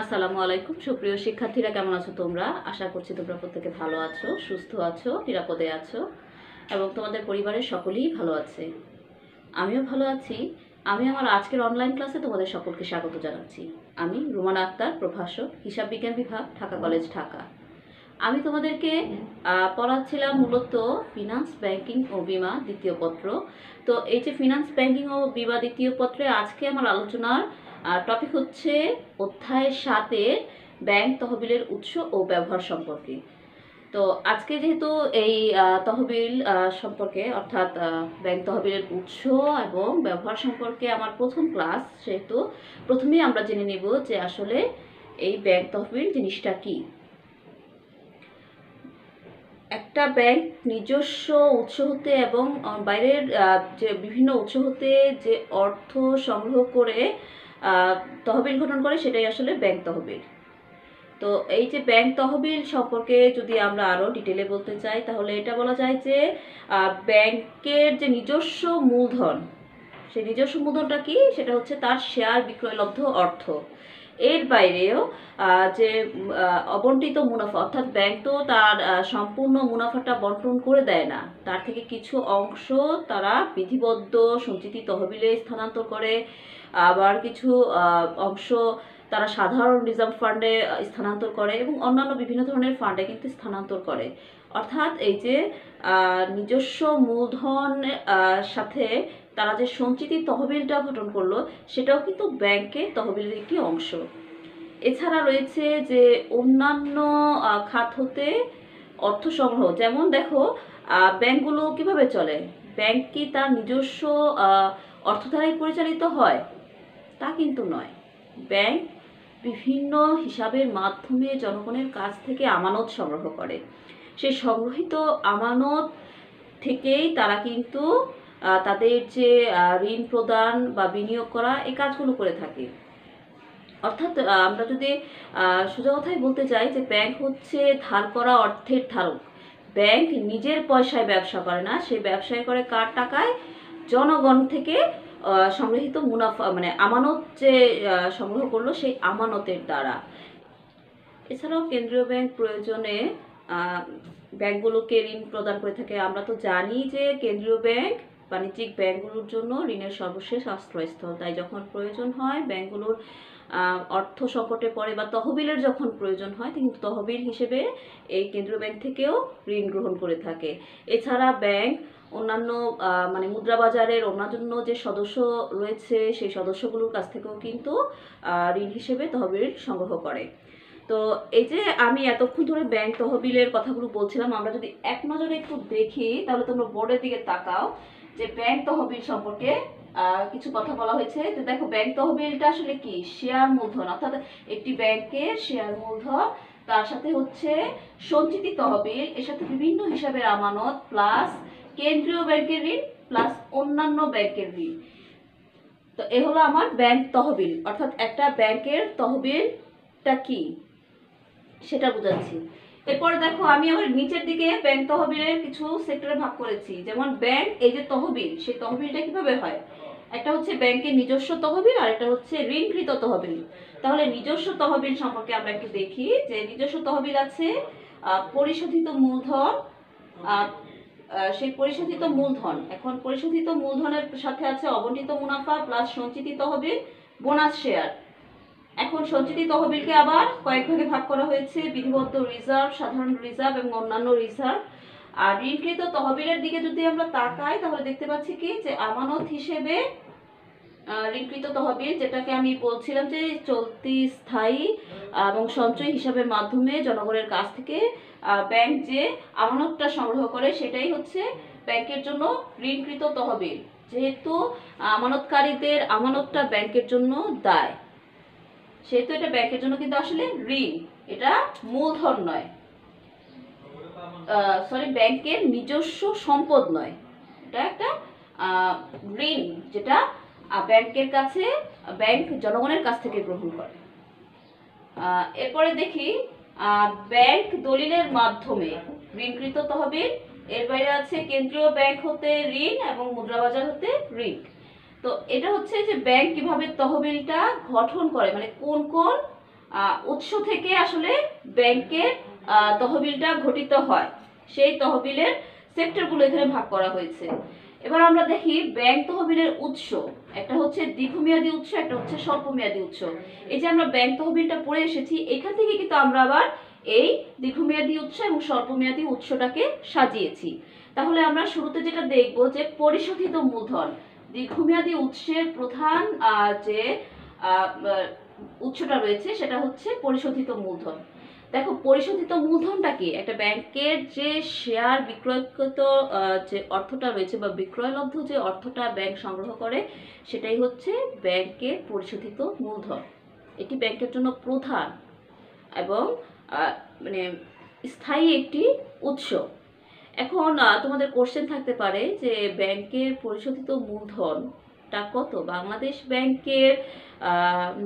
আসসালামু আলাইকুম সুপ্রিয় শিক্ষার্থীরা, কেমন আছো তোমরা? আশা করছি তোমরা প্রত্যেকে ভালো আছো, সুস্থ আছো, নিরাপদে আছো এবং তোমাদের পরিবারের সকলেই ভালো আছে। আমিও ভালো আছি। আমি আমার আজকের অনলাইন ক্লাসে তোমাদের সকলকে স্বাগত জানাচ্ছি। আমি রুমানা আক্তার, প্রভাষক, হিসাব বিজ্ঞান বিভাগ, ঢাকা কলেজ, ঢাকা। আমি তোমাদেরকে পড়াচ্ছিলাম মূলত ফিনান্স, ব্যাংকিং ও বিমা দ্বিতীয় পত্র। তো এই যে ফিনান্স, ব্যাংকিং ও বিমা দ্বিতীয় পত্রে আজকে আমার আলোচনার টপিক হচ্ছে অধ্যায় 7-এর ব্যাংক তহবিলের উৎস ও ব্যবহার সম্পর্কে। তো আজকে যেহেতু এই তহবিল সম্পর্কে অর্থাৎ ব্যাংক তহবিলের উৎস এবং ব্যবহার সম্পর্কে আমার প্রথম ক্লাস, সেহেতু প্রথমেই আমরা জেনে নেব যে আসলে এই ব্যাংক তহবিল জিনিসটা কি। একটা ব্যাংক নিজস্ব উৎস হতে এবং বাইরের যে বিভিন্ন উৎস হতে যে অর্থ সংগ্রহ করে তহবিল গঠন করে, সেটাই আসলে ব্যাংক তহবিল। তো এই যে ব্যাংক তহবিল সম্পর্কে যদি আমরা আরও ডিটেলে বলতে চাই, তাহলে এটা বলা যায় যে ব্যাংকের যে নিজস্ব মূলধন, সেই নিজস্ব মূলধনটা কি, সেটা হচ্ছে তার শেয়ার বিক্রয়লব্ধ অর্থ। এর বাইরেও যে অবন্টিত মুনাফা, অর্থাৎ ব্যাংক তো তার সম্পূর্ণ মুনাফাটা বন্টন করে দেয় না, তার থেকে কিছু অংশ তারা বিধিবদ্ধ সঞ্চিতি তহবিলে স্থানান্তর করে, আবার কিছু অংশ তারা সাধারণ রিজার্ভ ফান্ডে স্থানান্তর করে এবং অন্যান্য বিভিন্ন ধরনের ফান্ডে কিন্তু স্থানান্তর করে। অর্থাৎ এই যে নিজস্ব মূলধন সাথে তারা যে সঞ্চিতি তহবিলটা গঠন করলো, সেটাও কিন্তু ব্যাংকের তহবিলের একটি অংশ। এছাড়া রয়েছে যে অন্যান্য খাত হতে অর্থ সংগ্রহ, যেমন দেখো ব্যাংকগুলো কিভাবে চলে। ব্যাংক কি তার নিজস্ব অর্থ দ্বারাই পরিচালিত হয়? তা কিন্তু নয়। ব্যাংক বিভিন্ন হিসাবের মাধ্যমে জনগণের কাছ থেকে আমানত সংগ্রহ করে। সেই সংগ্রহিত আমানত থেকেই তারা কিন্তু তাদের যে ঋণ প্রদান বা বিনিয়োগ করা, এই কাজগুলো করে থাকে। অর্থাৎ আমরা যদি সোজা কথাই বলতে চাই যে ব্যাংক হচ্ছে ধার করা অর্থের ধারক। ব্যাংক নিজের পয়সায় ব্যবসা করে না, সে ব্যবসায় করে কার টাকায়? জনগণ থেকে সংগৃহীত মুনাফা, মানে আমানত যে সংগ্রহ করলো, সেই আমানতের দ্বারা। এছাড়াও কেন্দ্রীয় ব্যাংক প্রয়োজনে ব্যাংকগুলোকে ঋণ প্রদান করে থাকে। আমরা তো জানি যে কেন্দ্রীয় ব্যাংক বাণিজ্যিক ব্যাংকগুলোর জন্য ঋণের সর্বশেষ আশ্রয়স্থল। তাই যখন প্রয়োজন হয় ব্যাংকগুলোর অর্থ সংকটে পড়ে বা তহবিলের যখন প্রয়োজন হয়, কিন্তু তহবিল হিসেবে এই কেন্দ্রীয় ব্যাংক থেকেও ঋণ গ্রহণ করে থাকে। এছাড়া ব্যাংক অন্যান্য মানে মুদ্রা বাজারের অন্যান্য যে সদস্য রয়েছে, সেই সদস্যগুলোর কাছ থেকেও কিন্তু ঋণ হিসেবে তহবিল সংগ্রহ করে। তো এই যে আমি এতক্ষণ ধরে ব্যাংক তহবিলের কথাগুলো বলছিলাম, আমরা যদি এক নজরে একটু দেখি, তাহলে তোমরা বোর্ডের দিকে তাকাও যে ব্যাংক তহবিল সম্পর্কে কিছু কথা বলা হয়েছে। তো দেখো, ব্যাংক তহবিলটা আসলে কি? শেয়ার মূলধন, অর্থাৎ একটি ব্যাংকের শেয়ার মূলধন, তার সাথে হচ্ছে সঞ্চিতি তহবিল, এর সাথে বিভিন্ন হিসাবের আমানত, প্লাস কেন্দ্রীয় ব্যাংকের ঋণ, প্লাস অন্যান্য ব্যাংকের ঋণ। তো এ হলো আমার ব্যাংক তহবিল। অর্থাৎ একটা ব্যাংকের তহবিলটা কি সেটা বুঝাচ্ছি। এরপরে দেখো, আমি আমার নিচের দিকে ব্যাংক তহবিলের কিছু সেক্টরে ভাগ করেছি। যেমন ব্যাংক, এই যে তহবিল, সেই তহবিলটা কিভাবে হয়? একটা হচ্ছে ব্যাংকের নিজস্ব তহবিল, আর একটা হচ্ছে ঋণকৃত তহবিল। তাহলে নিজস্ব তহবিল সম্পর্কে আমরা একটু দেখি যে নিজস্ব তহবিল আছে পরিশোধিত মূলধন। সেই পরিশোধিত মূলধন, এখন পরিশোধিত মূলধনের সাথে আছে অবন্টিত মুনাফা প্লাস সঞ্চিতি তহবিল, বোনাস শেয়ার। এখন সঞ্চিতি তহবিলকে আবার কয়েক ভাগে ভাগ করা হয়েছে: বিধিবদ্ধ রিজার্ভ, সাধারণ রিজার্ভ এবং অন্যান্য রিজার্ভ। আর ঋণকৃত তহবিলের দিকে যদি আমরা তাকাই, তাহলে দেখতে পাচ্ছি কি যে আমানত হিসেবে ঋণকৃত তহবিল, যেটাকে আমি বলছিলাম যে চলতি, স্থায়ী এবং সঞ্চয় হিসাবের মাধ্যমে জনগণের কাছ থেকে ব্যাংক যে আমানতটা সংগ্রহ করে, সেটাই হচ্ছে ব্যাংকের জন্য ঋণকৃত তহবিল। যেহেতু আমানতকারীদের আমানতটা ব্যাংকের জন্য দায়, সেহেতু এটা ব্যাংকের জন্য কিন্তু আসলে ঋণ, এটা মূলধন নয়, সরি, ব্যাংকের নিজস্ব সম্পদ নয়, এটা একটা ঋণ, যেটা ব্যাংকের কাছে, ব্যাংক জনগণের কাছ থেকে গ্রহণ করে। এরপরে দেখি ব্যাংক দলিলের মাধ্যমে ঋণকৃত তহবিল। এর বাইরে আছে কেন্দ্রীয় ব্যাংক হতে ঋণ এবং মুদ্রাবাজার হতে ঋণ। তো এটা হচ্ছে যে ব্যাংক কিভাবে তহবিলটা গঠন করে, মানে কোন কোন উৎস থেকে আসলে ব্যাংকের তহবিলটা গঠিত হয়, সেই তহবিলের সেক্টরগুলো এখানে ভাগ করা হয়েছে। এবার আমরা দেখি ব্যাংক তহবিলের উৎস, একটা হচ্ছে দীর্ঘমেয়াদী উৎস, একটা হচ্ছে স্বল্পমেয়াদী উৎস। এই যে আমরা ব্যাংক তহবিলটা পড়ে এসেছি, এখান থেকে কিন্তু আমরা আবার এই দীর্ঘমেয়াদী উৎস এবং স্বল্পমেয়াদী উৎসটাকে সাজিয়েছি। তাহলে আমরা শুরুতে যেটা দেখব যে পরিশোধিত মূলধন। দীর্ঘমেয়াদী উৎসের প্রধান যে উৎসটা রয়েছে সেটা হচ্ছে পরিশোধিত মূলধন। দেখো পরিশোধিত মূলধনটা কি? একটা ব্যাংকের যে শেয়ার বিক্রয়কৃত যে অর্থটা রয়েছে বা বিক্রয়লব্ধ যে অর্থটা ব্যাংক সংগ্রহ করে, সেটাই হচ্ছে ব্যাংকের পরিশোধিত মূলধন। এটি ব্যাংকের জন্য প্রধান এবং মানে স্থায়ী একটি উৎস। এখন তোমাদের কোশ্চেন থাকতে পারে যে ব্যাংকের পরিশোধিত মূলধনটা কত? বাংলাদেশ ব্যাংকের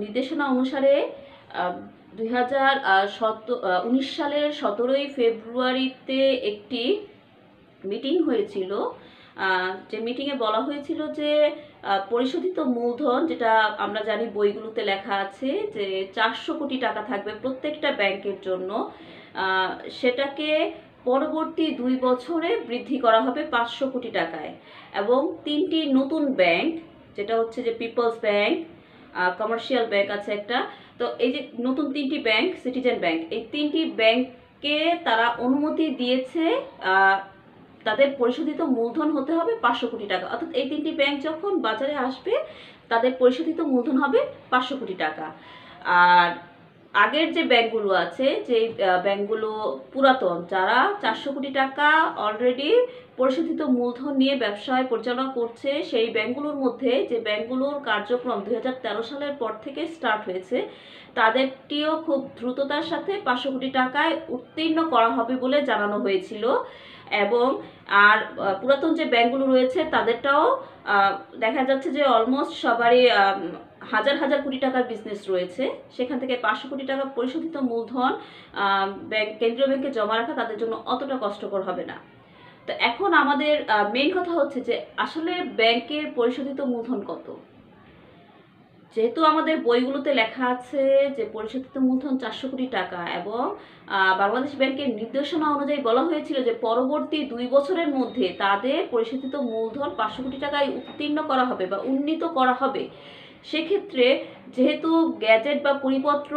নির্দেশনা অনুসারে 2019 সালের 17 ফেব্রুয়ারিতে একটি মিটিং হয়েছিল, যে মিটিংয়ে বলা হয়েছিল যে পরিশোধিত মূলধন, যেটা আমরা জানি বইগুলোতে লেখা আছে যে 400 কোটি টাকা থাকবে প্রত্যেকটা ব্যাংকের জন্য, সেটাকে পরবর্তী 2 বছরে বৃদ্ধি করা হবে 500 কোটি টাকায়। এবং 3টি নতুন ব্যাংক, যেটা হচ্ছে যে পিপলস ব্যাংক, কমার্শিয়াল ব্যাংক আছে একটা, তো এই যে নতুন 3টি ব্যাংক, সিটিজেন ব্যাংক, এই 3টি ব্যাংককে তারা অনুমতি দিয়েছে তাদের পরিশোধিত মূলধন হতে হবে 500 কোটি টাকা। অর্থাৎ এই 3টি ব্যাংক যখন বাজারে আসবে তাদের পরিশোধিত মূলধন হবে 500 কোটি টাকা। আর আগের যে ব্যাংকগুলো আছে, যে ব্যাংকগুলো পুরাতন, যারা 400 কোটি টাকা অলরেডি পরিশোধিত মূলধন নিয়ে ব্যবসায় পরিচালনা করছে, সেই ব্যাংকগুলোর মধ্যে যে ব্যাংকগুলোর কার্যক্রম 2013 সালের পর থেকে স্টার্ট হয়েছে, তাদেরটিও খুব দ্রুততার সাথে 500 কোটি টাকায় উত্তীর্ণ করা হবে বলে জানানো হয়েছিল। এবং আর পুরাতন যে ব্যাংকগুলো রয়েছে তাদেরটাও দেখা যাচ্ছে যে অলমোস্ট সবারই হাজার হাজার কোটি টাকার বিজনেস রয়েছে, সেখান থেকে 500 কোটি টাকা পরিশোধিত মূলধন ব্যাংক, কেন্দ্রীয় ব্যাংকে জমা রাখা তাদের জন্য অতটা কষ্টকর হবে না। তো এখন আমাদের মেইন কথা হচ্ছে যে আসলে ব্যাংকের পরিশোধিত মূলধন কত। যেহেতু আমাদের বইগুলোতে লেখা আছে যে পরিশোধিত মূলধন 400 কোটি টাকা, এবং বাংলাদেশ ব্যাংকের নির্দেশনা অনুযায়ী বলা হয়েছিল যে পরবর্তী 2 বছরের মধ্যে তাদের পরিশোধিত মূলধন 500 কোটি টাকায় উত্তীর্ণ করা হবে বা উন্নীত করা হবে। সেক্ষেত্রে যেহেতু গ্যাজেট বা পরিপত্র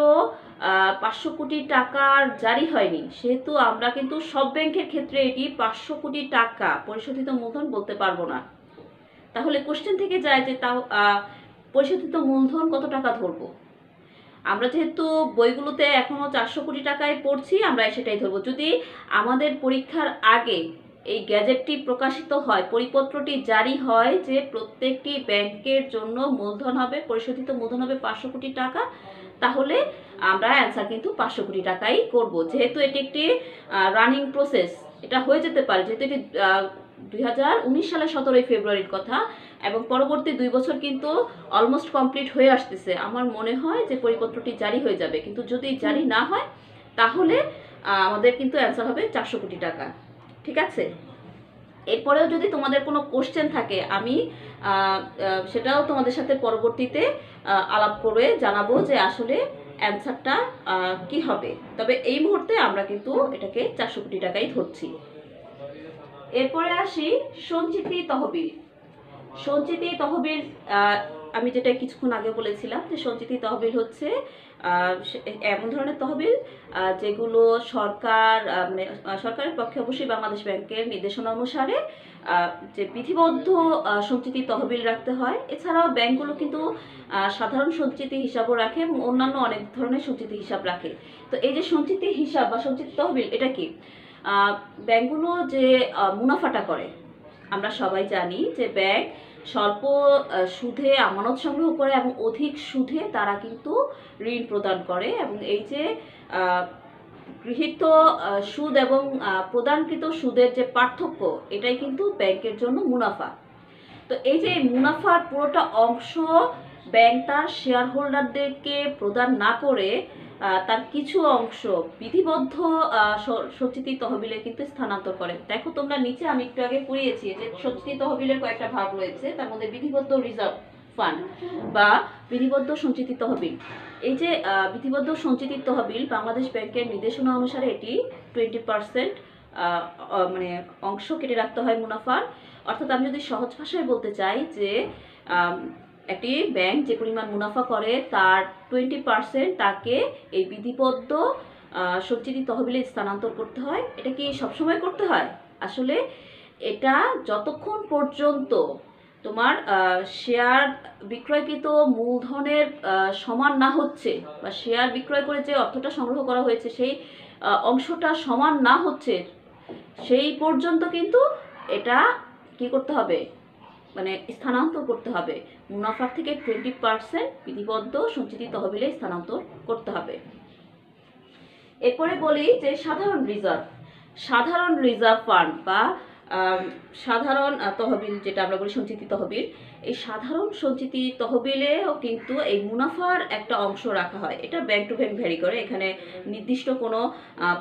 500 কোটি টাকার জারি হয়নি, সেহেতু আমরা কিন্তু সব ব্যাংকের ক্ষেত্রে এটি 500 কোটি টাকা পরিশোধিত মূলধন বলতে পারবো না। তাহলে কোশ্চেন থেকে যায় যে তাও পরিশোধিত মূলধন কত টাকা ধরবো। আমরা যেহেতু বইগুলোতে এখনো 400 কোটি টাকায় পড়ছি, আমরা সেটাই ধরবো। যদি আমাদের পরীক্ষার আগে এই গ্যাজেটটি প্রকাশিত হয়, পরিপত্রটি জারি হয় যে প্রত্যেকটি ব্যাংকের জন্য মূলধন হবে, পরিশোধিত মূলধন হবে 500 কোটি টাকা, তাহলে আমরা অ্যান্সার কিন্তু 500 কোটি টাকাই করব। যেহেতু এটি একটি রানিং প্রসেস, এটা হয়ে যেতে পারে, যেহেতু এটি 2019 সালের 17 ফেব্রুয়ারির কথা, এবং পরবর্তী 2 বছর কিন্তু অলমোস্ট কমপ্লিট হয়ে আসতেছে। আমার মনে হয় যে পরিপত্রটি জারি হয়ে যাবে, কিন্তু যদি জারি না হয় তাহলে আমাদের কিন্তু অ্যান্সার হবে 400 কোটি টাকা। ঠিক আছে? এরপরেও যদি তোমাদের কোনো কোশ্চেন থাকে, আমি সেটাও তোমাদের সাথে পরবর্তীতে আলাপ করে জানাবো যে আসলে অ্যান্সারটা কি হবে। তবে এই মুহূর্তে আমরা কিন্তু এটাকে 400 কোটি টাকাই ধরছি। এরপরে আসি সঞ্চিতি তহবিল। সঞ্চিতি তহবিল, আমি যেটা কিছুক্ষণ আগে বলেছিলাম যে সঞ্চিতি তহবিল হচ্ছে এমন ধরনের তহবিল যেগুলো সরকার, মানে সরকারের পক্ষে অবশ্যই বাংলাদেশ ব্যাংকের নির্দেশনা অনুসারে যে বিধিবদ্ধ সঞ্চিতি তহবিল রাখতে হয়। এছাড়াও ব্যাংকগুলো কিন্তু সাধারণ সঞ্চিতি হিসাবও রাখে এবং অন্যান্য অনেক ধরনের সঞ্চিতি হিসাব রাখে। তো এই যে সঞ্চিতি হিসাব বা সঞ্চিতি তহবিল, এটা কি? ব্যাংকগুলো যে মুনাফাটা করে, আমরা সবাই জানি যে ব্যাংক স্বল্প সুদে আমানত সংগ্রহ করে এবং অধিক সুদে তারা কিন্তু ঋণ প্রদান করে, এবং এই যে গৃহীত সুদ এবং প্রদানকৃত সুদের যে পার্থক্য, এটাই কিন্তু ব্যাংকের জন্য মুনাফা। তো এই যে মুনাফার পুরোটা অংশ ব্যাংক তার শেয়ার হোল্ডারদেরকে প্রদান না করে তার কিছু অংশ বিধিবদ্ধ সঞ্চিতি তহবিলে কিন্তু স্থানান্তর করে। দেখো তোমরা নিচে আমি একটু আগে পড়িয়েছি যে সঞ্চিতি তহবিলের কয়েকটা ভাগ রয়েছে, তার মধ্যে বিধিবদ্ধ রিজার্ভ ফান্ড বা বিধিবদ্ধ সঞ্চিতি তহবিল। এই যে বিধিবদ্ধ সঞ্চিতি তহবিল বাংলাদেশ ব্যাংকের নির্দেশনা অনুসারে এটি 20% মানে অংশ কেটে রাখতে হয় মুনাফার। অর্থাৎ আমি যদি সহজ ভাষায় বলতে চাই যে একটি ব্যাংক যে পরিমাণ মুনাফা করে তার 20% তাকে এই বিধিবদ্ধ সঞ্চিতি তহবিলে স্থানান্তর করতে হয়। এটা কি সবসময় করতে হয়? আসলে এটা যতক্ষণ পর্যন্ত তোমার শেয়ার বিক্রয়কৃত মূলধনের সমান না হচ্ছে বা শেয়ার বিক্রয় করে যে অর্থটা সংগ্রহ করা হয়েছে সেই অংশটা সমান না হচ্ছে সেই পর্যন্ত কিন্তু এটা কি করতে হবে, মানে স্থানান্তর করতে হবে। মুনাফার থেকে 20% বিধিবদ্ধ সঞ্চিতি তহবিলে স্থানান্তর করতে হবে। এরপরে বলি যে সাধারণ রিজার্ভ ফান্ড বা সাধারণ তহবিল, যেটা আমরা বলি সঞ্চিতি তহবিল, এই সাধারণ সঞ্চিতি তহবিলেও কিন্তু এই মুনাফার একটা অংশ রাখা হয়। এটা ব্যাংক টু ব্যাংক ভ্যারি করে, এখানে নির্দিষ্ট কোনো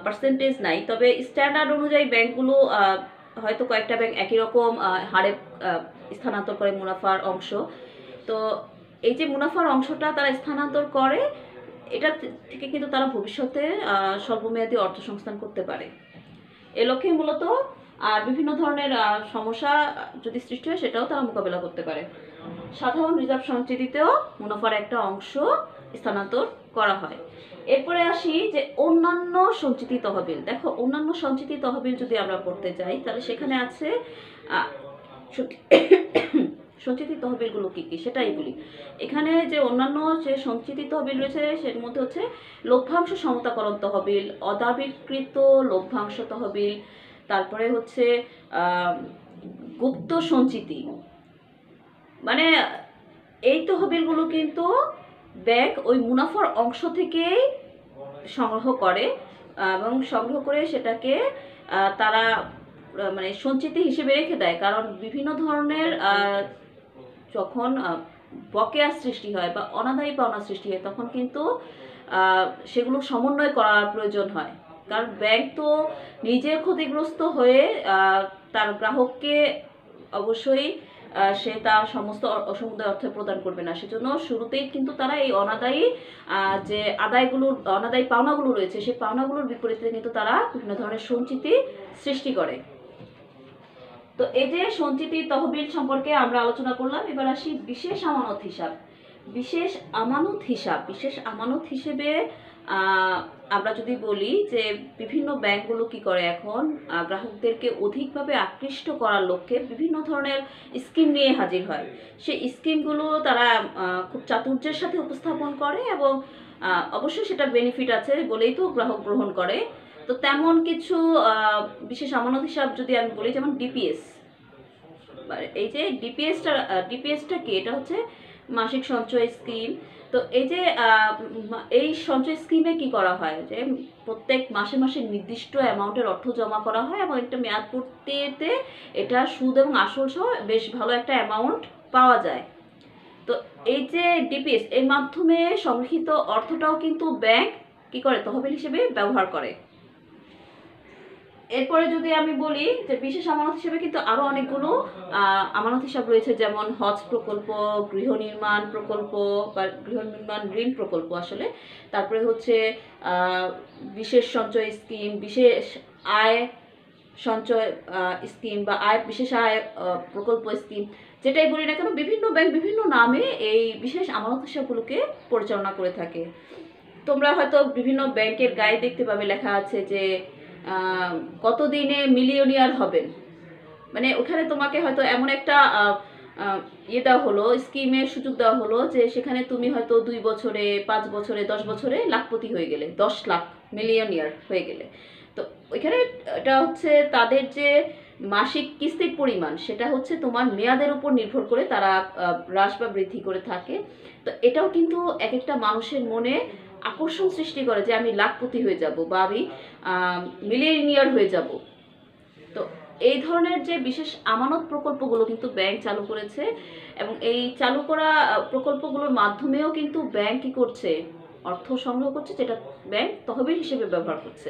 পার্সেন্টেজ নাই। তবে স্ট্যান্ডার্ড অনুযায়ী ব্যাংকগুলো হয়তো কয়েকটা ব্যাংক একই রকম হারে স্থানান্তর করে মুনাফার অংশ। তো এই যে মুনাফার অংশটা তারা স্থানান্তর করে, এটা থেকে কিন্তু তারা ভবিষ্যতে স্বল্পমেয়াদী অর্থ সংস্থান করতে পারে। এ লক্ষ্যে মূলত বিভিন্ন ধরনের সমস্যা যদি সৃষ্টি হয় সেটাও তারা মোকাবেলা করতে পারে। সাধারণ রিজার্ভ সঞ্চিতিতেও মুনাফার একটা অংশ স্থানান্তর করা হয়। এরপরে আসি যে অন্যান্য সঞ্চিতি তহবিল। দেখো, অন্যান্য সঞ্চিতি তহবিল যদি আমরা পড়তে যাই তাহলে সেখানে আছে সঞ্চিতি তহবিলগুলো কি কি সেটাই বলি। এখানে যে অন্যান্য যে সঞ্চিতি তহবিল রয়েছে সের মধ্যে হচ্ছে লভ্যাংশ সমতাকরণ তহবিল, অদাবিকৃত লভ্যাংশ তহবিল, তারপরে হচ্ছে গুপ্ত সঞ্চিতি। মানে এই তহবিলগুলো কিন্তু ব্যাংক ওই মুনাফার অংশ থেকেই সংগ্রহ করে এবং সংগ্রহ করে সেটাকে তারা মানে সঞ্চিতি হিসেবে রেখে দেয়। কারণ বিভিন্ন ধরনের যখন বকেয়া সৃষ্টি হয় বা অনাদায়ী পাওনা সৃষ্টি হয় তখন কিন্তু সেগুলো সমন্বয় করার প্রয়োজন হয়। কারণ ব্যাংক তো নিজে ক্ষতিগ্রস্ত হয়ে তার গ্রাহককে অবশ্যই সে তার সমস্ত অসমুদায় অর্থ প্রদান করবে না। সেজন্য শুরুতেই কিন্তু তারা এই অনাদায়ী যে অনাদায়ী পাওনাগুলো রয়েছে সেই পাওনাগুলোর বিপরীতে কিন্তু তারা বিভিন্ন ধরনের সঞ্চিতি সৃষ্টি করে। তো এই যে সঞ্চিতি তহবিল সম্পর্কে আমরা আলোচনা করলাম। এবার আসি বিশেষ আমানত হিসাব। বিশেষ আমানত হিসেবে আমরা যদি বলি যে বিভিন্ন ব্যাংকগুলো কি করে এখন গ্রাহকদেরকে অধিকভাবে আকৃষ্ট করার লক্ষ্যে বিভিন্ন ধরনের স্কিম নিয়ে হাজির হয়। সেই স্কিমগুলো তারা খুব চাতুর্যের সাথে উপস্থাপন করে এবং অবশ্যই সেটা বেনিফিট আছে বলেই তো গ্রাহক গ্রহণ করে। তো তেমন কিছু বিশেষ আমানত হিসাব যদি আমি বলি, যেমন ডিপিএস। এই যে ডিপিএসটা কি? এটা হচ্ছে মাসিক সঞ্চয় স্কিম। তো এই যে এই সঞ্চয় স্কিমে কি করা হয় যে প্রত্যেক মাসে মাসে নির্দিষ্ট অ্যামাউন্টের অর্থ জমা করা হয় এবং একটা মেয়াদ পূর্তিতে এটা সুদ এবং আসল সহ বেশ ভালো একটা অ্যামাউন্ট পাওয়া যায়। তো এই যে ডিপিএস এর মাধ্যমে সংগৃহীত অর্থটাও কিন্তু ব্যাংক কি করে, তহবিল হিসেবে ব্যবহার করে। এরপরে যদি আমি বলি যে বিশেষ আমানত হিসেবে কিন্তু আরো অনেকগুলো আমানত হিসাব রয়েছে, যেমন হজ প্রকল্প, গৃহ নির্মাণ প্রকল্প বা গৃহ নির্মাণ ঋণ প্রকল্প আসলে, তারপরে হচ্ছে বিশেষ সঞ্চয় স্কিম, বিশেষ আয় সঞ্চয় স্কিম বা বিশেষ আয় প্রকল্প স্কিম, যেটাই বলি না কেন বিভিন্ন ব্যাংক বিভিন্ন নামে এই বিশেষ আমানত হিসাবগুলোকে পরিচালনা করে থাকে। তোমরা হয়তো বিভিন্ন ব্যাংকের গায়ে দেখতে পাবে লেখা আছে যে কতদিনে মিলিয়নিয়ার হবেন। মানে ওখানে তোমাকে হয়তো এমন একটা দেওয়া হলো, স্কিমের সুযোগ দেওয়া হলো যে সেখানে তুমি হয়তো 2 বছরে, 5 বছরে, 10 বছরে লাখপতি হয়ে গেলে, 10 লাখ মিলিয়নিয়ার হয়ে গেলে। তো ওইখানে এটা হচ্ছে তাদের যে মাসিক কিস্তির পরিমাণ সেটা হচ্ছে তোমার মেয়াদের উপর নির্ভর করে তারা হ্রাস বা বৃদ্ধি করে থাকে। তো এটাও কিন্তু এক একটা মানুষের মনে আকর্ষণ সৃষ্টি করে যে আমি লাখপতি হয়ে যাব বা আমি মিলিয়নিয়ার হয়ে যাব। তো এই ধরনের যে বিশেষ আমানত প্রকল্পগুলো কিন্তু ব্যাংক চালু করেছে এবং এই চালু করা প্রকল্পগুলোর মাধ্যমেও কিন্তু ব্যাংক কি করছে, অর্থ সংগ্রহ করছে, যেটা ব্যাংক তহবিল হিসেবে ব্যবহার করছে।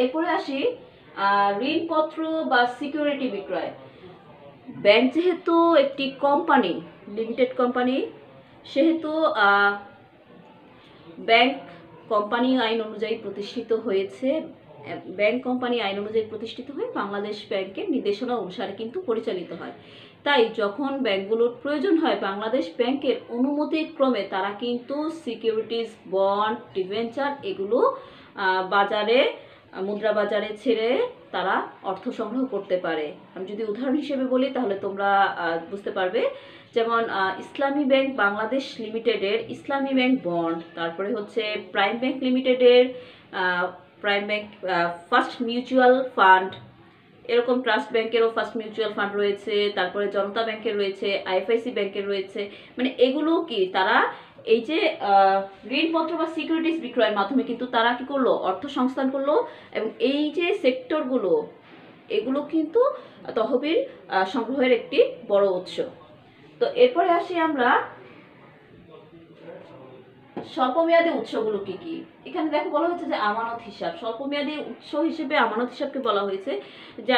এরপরে আসি ঋণপত্র বা সিকিউরিটি বিক্রয়। ব্যাংক যেহেতু একটি কোম্পানি, লিমিটেড কোম্পানি, সেহেতু ব্যাংক কোম্পানি আইন অনুযায়ী প্রতিষ্ঠিত হয়েছে। ব্যাংক কোম্পানি আইন অনুযায়ী প্রতিষ্ঠিত হয়ে বাংলাদেশ ব্যাংকের নির্দেশনা অনুসারে কিন্তু পরিচালিত হয়। তাই যখন ব্যাংকগুলোর প্রয়োজন হয় বাংলাদেশ ব্যাংকের অনুমতি ক্রমে তারা কিন্তু সিকিউরিটিজ, বন্ড, ডিবেঞ্চার এগুলো বাজারে, মুদ্রা বাজারে ছেড়ে তারা অর্থ সংগ্রহ করতে পারে। আমি যদি উদাহরণ হিসেবে বলি তাহলে তোমরা বুঝতে পারবে। যেমন ইসলামী ব্যাংক বাংলাদেশ লিমিটেডের ইসলামী ব্যাংক বন্ড, তারপরে হচ্ছে প্রাইম ব্যাংক লিমিটেডের prime bank first mutual fund, এরকম ট্রাস্ট ব্যাংকেরও ফার্স্ট মিউচুয়াল ফান্ড রয়েছে, তারপরে জনতা ব্যাংকের রয়েছে, আইএফআইসি ব্যাংকের রয়েছে। মানে এগুলো কি তারা এই যে ঋণপত্র বা সিকিউরিটিজ বিক্রয়ের মাধ্যমে কিন্তু তারা কি করলো, অর্থ সংস্থান করলো। এবং এই যে সেক্টরগুলো এগুলো কিন্তু তহবিল সংগ্রহের একটি বড় উৎস। তো এরপরে আসি আমরা স্বল্পমেয়াদী উৎসগুলো কি কি। এখানে দেখো বলা হয়েছে যে আমানত হিসাব। স্বল্পমেয়াদী উৎস হিসেবে আমানত হিসাবকে বলা হয়েছে। যা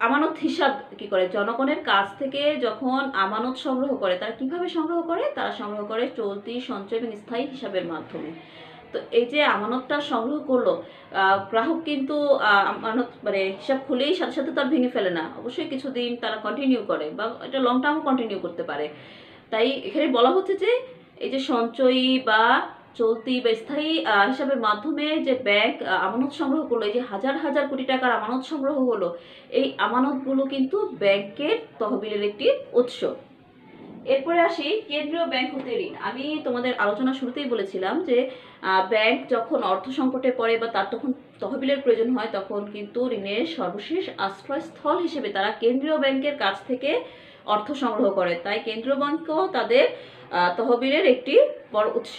আমানত হিসাব কি করে, জনগণের কাছ থেকে যখন আমানত সংগ্রহ করে তারা কিভাবে সংগ্রহ করে, তারা সংগ্রহ করে চলতি, সঞ্চয় এবং স্থায়ী হিসাবের মাধ্যমে। তো এই যে আমানতটা সংগ্রহ করলো, গ্রাহক কিন্তু আমানত মানে হিসাব খুলেই সাথে সাথে তার ভেঙে ফেলে না, অবশ্যই কিছুদিন তারা কন্টিনিউ করে বা এটা লং টার্ম কন্টিনিউ করতে পারে। তাই এখানে বলা হচ্ছে যে এই যে সঞ্চয়ী বা চলতি বা স্থায়ী হিসাবের মাধ্যমে যে ব্যাংক আমানত সংগ্রহ করলো, এই যে হাজার হাজার কোটি টাকার আমানত সংগ্রহ হলো, এই আমানতগুলো কিন্তু ব্যাংকের তহবিলের একটি উৎস। এরপরে আসি কেন্দ্রীয় ব্যাংক হতে ঋণ। আমি তোমাদের আলোচনা শুরুতেই বলেছিলাম যে ব্যাংক যখন অর্থ সংকটে পড়ে বা তার তখন তহবিলের প্রয়োজন হয় তখন কিন্তু ঋণের সর্বশেষ আশ্রয়স্থল হিসেবে তারা কেন্দ্রীয় ব্যাংকের কাছ থেকে অর্থ সংগ্রহ করে। তাই কেন্দ্রীয় ব্যাংকও তাদের তহবিলের একটি বড় উৎস।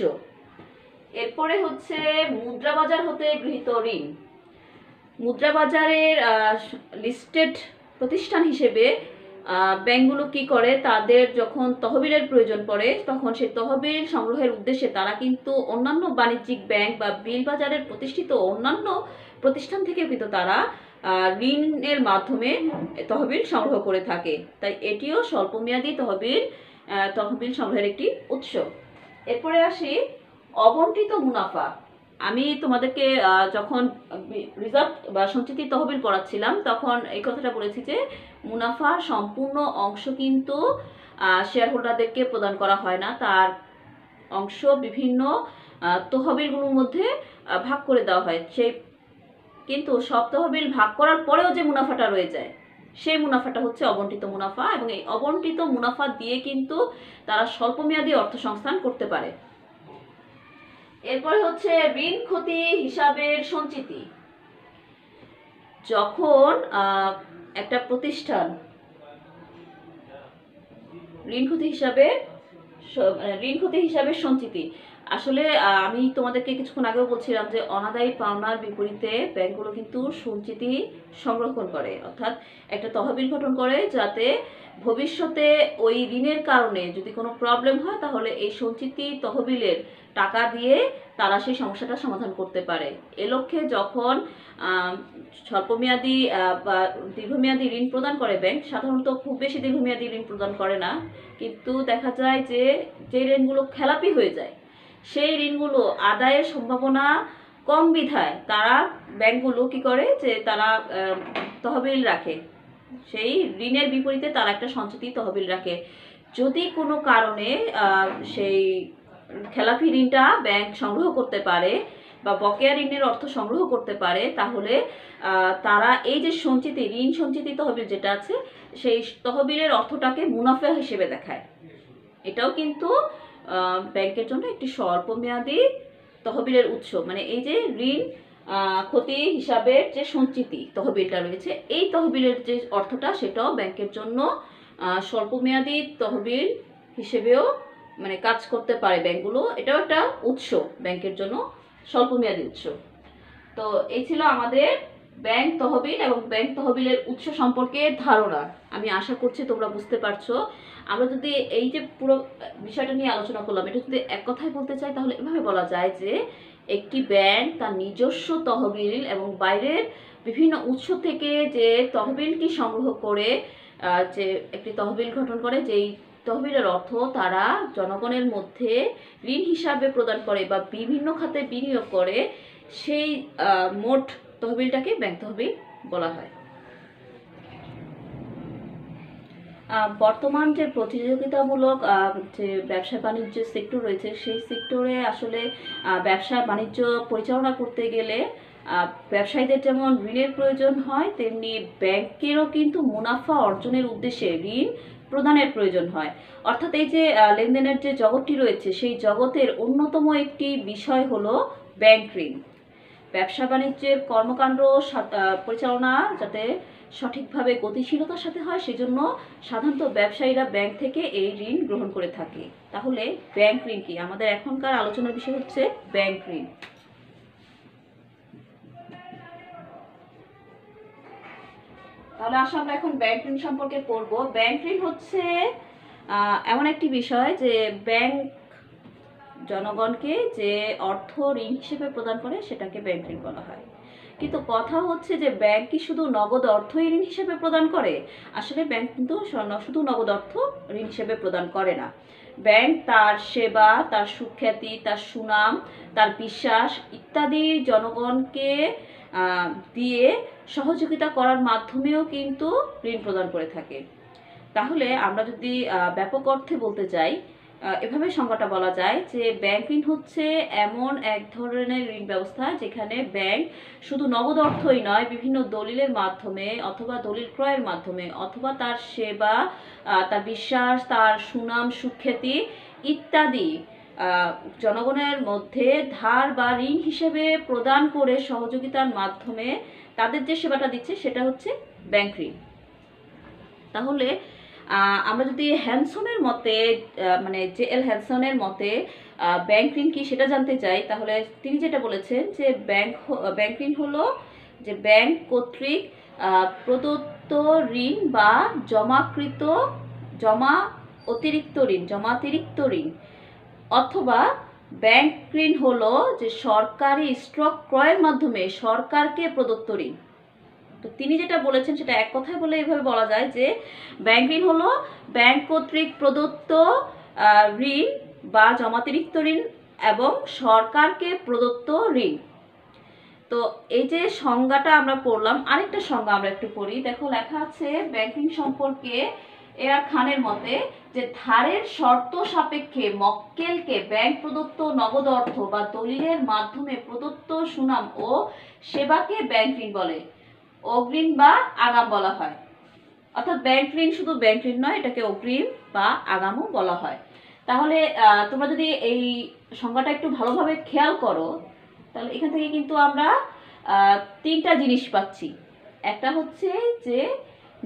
এরপরে হচ্ছে মুদ্রা বাজার হতে গৃহীত ঋণ। মুদ্রা বাজারের লিস্টেড প্রতিষ্ঠান হিসেবে ব্যাংকগুলো কি করে, তাদের যখন তহবিলের প্রয়োজন পড়ে তখন সেই তহবিল সংগ্রহের উদ্দেশ্যে তারা কিন্তু অন্যান্য বাণিজ্যিক ব্যাংক বা বিল বাজারের প্রতিষ্ঠিত অন্যান্য প্রতিষ্ঠান থেকেও কিন্তু তারা ঋণের মাধ্যমে তহবিল সংগ্রহ করে থাকে। তাই এটিও স্বল্পমেয়াদী তহবিল সংগ্রহের একটি উৎস। এরপরে আসি অবন্টিত মুনাফা। আমি তোমাদেরকে যখন রিজার্ভ বা সঞ্চিতি তহবিল পড়াচ্ছিলাম তখন এই কথাটা বলেছি যে মুনাফার সম্পূর্ণ অংশ কিন্তু শেয়ার হোল্ডারদেরকে প্রদান করা হয় না, তার অংশ বিভিন্ন তহবিলগুলোর মধ্যে ভাগ করে দেওয়া হয়। সেই কিন্তু সব তহবিল ভাগ করার পরেও যে মুনাফাটা রয়ে যায় সেই মুনাফাটা হচ্ছে অবন্টিত মুনাফা, এবং এই অবন্টিত মুনাফা দিয়ে কিন্তু তারা স্বল্পমেয়াদী অর্থ সংস্থান করতে পারে। এরপরে হচ্ছে ঋণ ক্ষতি হিসাবের সঞ্চিতি। যখন একটা প্রতিষ্ঠান ঋণ ক্ষতি হিসাবে সঞ্চিতি, আসলে আমি তোমাদেরকে কিছুক্ষণ আগেও বলছিলাম যে অনাদায়ী পাওনার বিপরীতে ব্যাংকগুলো কিন্তু সঞ্চিতি সংরক্ষণ করে, অর্থাৎ একটা তহবিল গঠন করে যাতে ভবিষ্যতে ওই ঋণের কারণে যদি কোনো প্রবলেম হয় তাহলে এই সঞ্চিতি তহবিলের টাকা দিয়ে তারা সেই সমস্যাটা সমাধান করতে পারে। এ লক্ষ্যে যখন স্বল্পমেয়াদী বা দীর্ঘমেয়াদী ঋণ প্রদান করে ব্যাংক, সাধারণত খুব বেশি দীর্ঘমেয়াদী ঋণ প্রদান করে না, কিন্তু দেখা যায় যে যে ঋণগুলো খেলাপি হয়ে যায় সেই ঋণগুলো আদায়ের সম্ভাবনা কম বিধায় তারা ব্যাংকগুলো কি করে যে তারা তহবিল রাখে, সেই ঋণের বিপরীতে তারা একটা সঞ্চিতি তহবিল রাখে। যদি কোনো কারণে সেই খেলাপি ঋণটা ব্যাংক সংগ্রহ করতে পারে বা বকেয়া ঋণের অর্থ সংগ্রহ করতে পারে তাহলে তারা এই যে ঋণ সঞ্চিতি তহবিল যেটা আছে সেই তহবিলের অর্থটাকে মুনাফা হিসেবে দেখায়। এটাও কিন্তু ব্যাংকের জন্য একটি স্বল্পমেয়াদী তহবিলের উৎস। মানে এই যে ঋণ ক্ষতি হিসাবের যে সঞ্চিতি তহবিলটা রয়েছে এই তহবিলের যে অর্থটা সেটাও ব্যাংকের জন্য স্বল্পমেয়াদী তহবিল হিসেবেও মানে কাজ করতে পারে ব্যাংকগুলো। এটাও একটা উৎস ব্যাংকের জন্য, স্বল্পমেয়াদী উৎস। তো এই ছিল আমাদের ব্যাংক তহবিল এবং ব্যাংক তহবিলের উৎস সম্পর্কে ধারণা। আমি আশা করছি তোমরা বুঝতে পারছো। আমরা যদি এই যে পুরো বিষয়টা নিয়ে আলোচনা করলাম এটা যদি এক কথায় বলতে চাই তাহলে এভাবে বলা যায় যে একটি ব্যাংক তার নিজস্ব তহবিল এবং বাইরের বিভিন্ন উৎস থেকে যে তহবিলটি সংগ্রহ করে যে একটি তহবিল গঠন করে, যেই তহবিলের অর্থ তারা জনগণের মধ্যে ঋণ হিসাবে প্রদান করে বা বিভিন্ন খাতে বিনিয়োগ করে, সেই মোট তহবিলটাকে ব্যাংক তহবিল বলা হয়। বর্তমান যে প্রতিযোগিতামূলক যে ব্যবসা বাণিজ্য সেক্টর রয়েছে, সেই সেক্টরে আসলে ব্যবসা বাণিজ্য পরিচালনা করতে গেলে ব্যবসায়ীদের যেমন ঋণের প্রয়োজন হয়, তেমনি ব্যাংকেরও কিন্তু মুনাফা অর্জনের উদ্দেশ্যে ঋণ প্রদানের প্রয়োজন হয়। অর্থাৎ এই যে লেনদেনের যে জগৎটি রয়েছে, সেই জগতের অন্যতম একটি বিষয় হলো ব্যাংক ঋণ। ব্যবসা বাণিজ্যের কর্মকাণ্ড পরিচালনা যাতে সঠিকভাবে গতিশীলতার সাথে হয়, সেজন্য সাধারণত ব্যবসায়ীরা ব্যাংক থেকে এই ঋণ গ্রহণ করে থাকে। তাহলে ব্যাংক ঋণ কি? আমাদের এখনকার আলোচনার বিষয় হচ্ছে ব্যাংক ঋণ। তাহলে আসলে আমরা এখন ব্যাংক ঋণ সম্পর্কে পড়ব। ব্যাংক ঋণ হচ্ছে এমন একটি বিষয় যে ব্যাংক জনগণকে যে অর্থ ঋণ হিসেবে প্রদান করে সেটাকে ব্যাংক ঋণ বলা হয়। কিন্তু কথা হচ্ছে যে ব্যাংক কি শুধু নগদ অর্থই ঋণ হিসেবে প্রদান করে? আসলে ব্যাংক কিন্তু শুধু নগদ অর্থ ঋণ হিসেবে প্রদান করে না। ব্যাংক তার সেবা, তার সুখ্যাতি, তার সুনাম, তার বিশ্বাস ইত্যাদি জনগণকে দিয়ে সহযোগিতা করার মাধ্যমেও কিন্তু ঋণ প্রদান করে থাকে। তাহলে আমরা যদি ব্যাপক অর্থে বলতে চাই, এভাবে সংজ্ঞাটা বলা যায় যে ব্যাংক ঋণ হচ্ছে এমন এক ধরনের ঋণ ব্যবস্থা যেখানে ব্যাংক শুধু নগদ অর্থই নয়, বিভিন্ন দলিলের মাধ্যমে অথবা দলিল ক্রয়ের মাধ্যমে অথবা তার সেবা, তার বিশ্বাস, তার সুনাম, সুখ্যাতি ইত্যাদি জনগণের মধ্যে ধার বা ঋণ হিসেবে প্রদান করে সহযোগিতার মাধ্যমে তাদের যে সেবাটা দিচ্ছে সেটা হচ্ছে ব্যাংক ঋণ। তাহলে আমরা যদি হ্যানসনের মতে মানে জে.এল. হ্যানসনের মতে ব্যাংক ঋণ কি সেটা জানতে চাই, তাহলে তিনি যেটা বলেছেন যে ব্যাংক ঋণ হলো যে ব্যাংক কর্তৃক প্রদত্ত ঋণ বা জমাতিরিক্ত ঋণ, অথবা ব্যাংক ঋণ হলো যে সরকারি স্টক ক্রয়ের মাধ্যমে সরকারকে প্রদত্ত ঋণ। তো তিনি যেটা বলেছেন সেটা এক কথায় বলে এভাবে বলা যায় যে ব্যাংক ঋণ হলো ব্যাংক কর্তৃক প্রদত্ত ঋণ বা জমাতিরিক্ত ঋণ এবং সরকারকে প্রদত্ত ঋণ। তো এই যে সংজ্ঞাটা আমরা পড়লাম, আরেকটা সংজ্ঞা আমরা একটু পড়ি। দেখো লেখা আছে ব্যাংক ঋণ সম্পর্কে এআর খানের মতে যে ধারের শর্ত সাপেক্ষে মক্কেলকে ব্যাংক প্রদত্ত নগদ অর্থ বা দলিলের মাধ্যমে প্রদত্ত সুনাম ও সেবাকে ব্যাংক ঋণ বলে, অগ্রিম বা আগাম বলা হয়। অর্থাৎ ব্যাংক ঋণ শুধু ব্যাংক ঋণ নয়, এটাকে অগ্রিম বা আগামও বলা হয়। তাহলে তোমরা যদি এই সংজ্ঞাটা একটু ভালোভাবে খেয়াল করো, তাহলে এখান থেকে কিন্তু আমরা তিনটা জিনিস পাচ্ছি। একটা হচ্ছে যে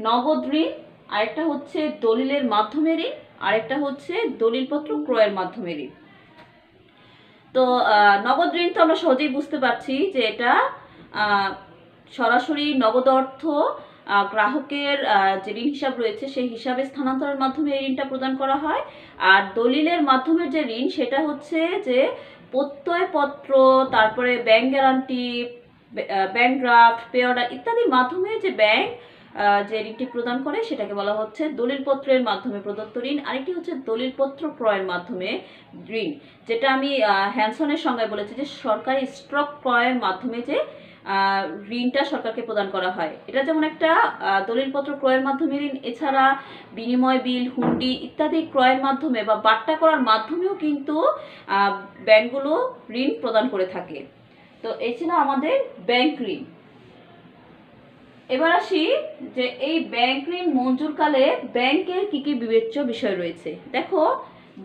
নগদ ঋণ, আরেকটা হচ্ছে দলিলের মাধ্যমে ঋণ, আরেকটা হচ্ছে দলিলপত্র ক্রয়ের মাধ্যমে ঋণ। তো নগদ ঋণ তো আমরা সহজেই বুঝতে পারছি যে এটা সরাসরি নগদ অর্থ গ্রাহকের যে ঋণ হিসাব রয়েছে সেই হিসাবে স্থানান্তরের মাধ্যমে এই ঋণটা প্রদান করা হয়। আর দলিলের মাধ্যমে যে ঋণ সেটা হচ্ছে যে প্রত্যয়পত্র, তারপরে bank guarantee, bank draft, pay order ইত্যাদির মাধ্যমে যে ব্যাংক যে ঋণটি প্রদান করে সেটাকে বলা হচ্ছে দলিলপত্রের মাধ্যমে প্রদত্ত ঋণ। আরেকটি হচ্ছে দলিলপত্র ক্রয়ের মাধ্যমে ঋণ, যেটা আমি হ্যানসনের সংজ্ঞায় বলেছি যে সরকারি স্টক ক্রয়ের মাধ্যমে যে ঋণটা সরকারকে প্রদান করা হয়। এটা যেমন একটা দলিলপত্র ক্রয়ের মাধ্যমে ঋণ, এছাড়া বিনিময় বিল, হুন্ডি ইত্যাদি ক্রয়ের মাধ্যমে বা বাট্টা করার মাধ্যমেও কিন্তু ব্যাংকগুলো ঋণ প্রদান করে থাকে। তো এই ছিল আমাদের ব্যাংক ঋণ। এবার আসি যে এই ব্যাংক ঋণ মঞ্জুরকালে ব্যাংকের কি কি বিবেচ্য বিষয় রয়েছে। দেখো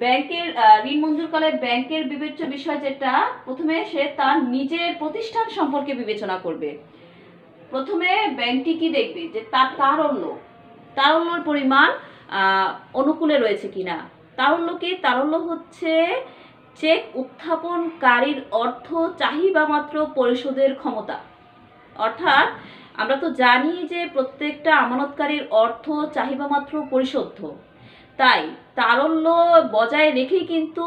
ব্যাংকের ঋণ মঞ্জুরকালে ব্যাংকের বিবেচ্য বিষয় যেটা, প্রথমে সে তার নিজের প্রতিষ্ঠান সম্পর্কে বিবেচনা করবে। প্রথমে ব্যাংকটি কি দেখবে যে তার তারল্যর পরিমাণ অনুকূলে রয়েছে কিনা। তারল্য হচ্ছে চেক উত্থাপনকারীর অর্থ চাহিদা মাত্র পরিশোধের ক্ষমতা। অর্থাৎ আমরা তো জানি যে প্রত্যেকটা আমানতকারীর অর্থ চাহিদা মাত্র পরিশোধ্য, তাই তারল্য বজায় রেখেই কিন্তু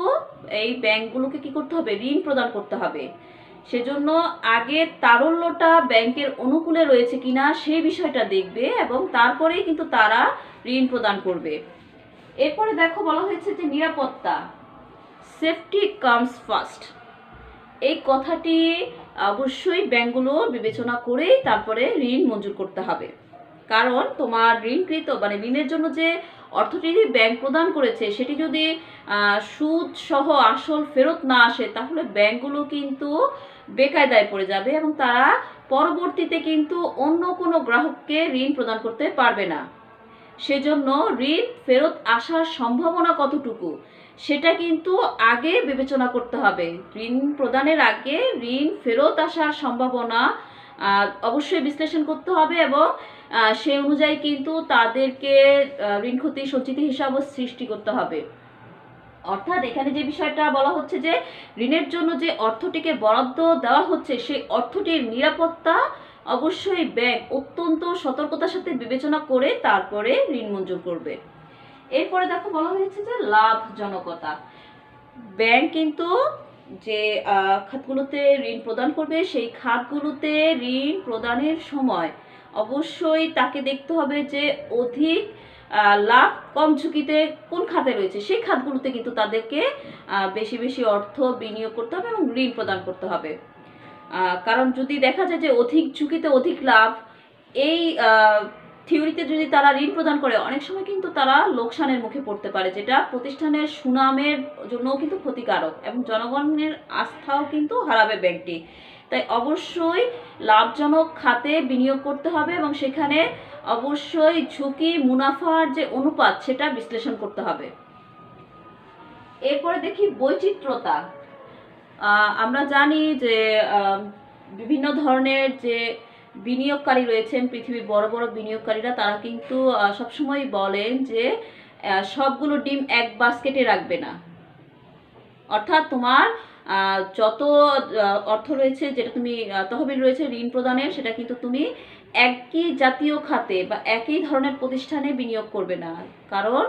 এই ব্যাংকগুলোকে কি করতে হবে, ঋণ প্রদান করতে হবে। সেজন্য আগে তারল্যটা ব্যাংকের অনুকূলে রয়েছে কিনা সেই বিষয়টা দেখবে এবং তারপরেই কিন্তু তারা ঋণ প্রদান করবে। এরপরে দেখো বলা হয়েছে যে নিরাপত্তা, সেফটি কামস ফার্স্ট। এই কথাটি অবশ্যই ব্যাংকগুলো বিবেচনা করেই তারপরে ঋণ মঞ্জুর করতে হবে। কারণ তোমার ঋণকৃত মানে ঋণের জন্য যে অর্থটি ব্যাংক প্রদান করেছে সেটি যদি সুদ সহ আসল ফেরত না আসে, তাহলে ব্যাংকগুলো কিন্তু বেকায়দায় পড়ে যাবে এবং তারা পরবর্তীতে কিন্তু অন্য কোনো গ্রাহককে ঋণ প্রদান করতে পারবে না। সেজন্য ঋণ ফেরত আসার সম্ভাবনা কতটুকু সেটা কিন্তু আগে বিবেচনা করতে হবে। ঋণ প্রদানের আগে ঋণ ফেরত আসার সম্ভাবনা অবশ্যই বিশ্লেষণ করতে হবে এবং সে অনুযায়ী কিন্তু তাদেরকে ঋণ ক্ষতি সঞ্চিতি হিসাবও সৃষ্টি করতে হবে। অর্থাৎ এখানে যে বিষয়টা বলা হচ্ছে যে ঋণের জন্য যে অর্থটিকে বরাদ্দ দেওয়া হচ্ছে সেই অর্থটির নিরাপত্তা অবশ্যই ব্যাংক অত্যন্ত সতর্কতার সাথে বিবেচনা করে তারপরে ঋণ মঞ্জুর করবে। এরপরে দেখো বলা হয়েছে যে লাভজনকতা। ব্যাংক কিন্তু যে খাতগুলোতে ঋণ প্রদান করবে সেই খাতগুলোতে ঋণ প্রদানের সময় অবশ্যই তাকে দেখতে হবে যে অধিক লাভ কম ঝুঁকিতে কোন খাতে রয়েছে, সেই খাতগুলোতে কিন্তু তাদেরকে বেশি বেশি অর্থ বিনিয়োগ করতে হবে এবং ঋণ প্রদান করতে হবে। কারণ যদি দেখা যায় যে অধিক ঝুঁকিতে অধিক লাভ, এই থিওরিতে যদি তারা ঋণ প্রদান করে অনেক সময় কিন্তু তারা লোকসানের মুখে পড়তে পারে, যেটা প্রতিষ্ঠানের সুনামের জন্যও কিন্তু ক্ষতিকারক এবং জনগণের আস্থাও কিন্তু হারাবে ব্যাংকটি। তাই অবশ্যই লাভজনক খাতে বিনিয়োগ করতে হবে এবং সেখানে অবশ্যই ঝুঁকি মুনাফার যে অনুপাত সেটা বিশ্লেষণ করতে হবে। এরপরে দেখি বৈচিত্র্যতা। আমরা জানি যে বিভিন্ন ধরনের যে বিনিয়োগকারী রয়েছেন, পৃথিবীর বড় বড় বিনিয়োগকারীরা তারা কিন্তু সবসময় বলেন যে সবগুলো ডিম এক বাস্কেটে রাখবে না। অর্থাৎ তোমার যত অর্থ রয়েছে, যেটা তুমি তহবিল রয়েছে ঋণ প্রদানের, সেটা কিন্তু তুমি একই জাতীয় খাতে বা একই ধরনের প্রতিষ্ঠানে বিনিয়োগ করবে না। কারণ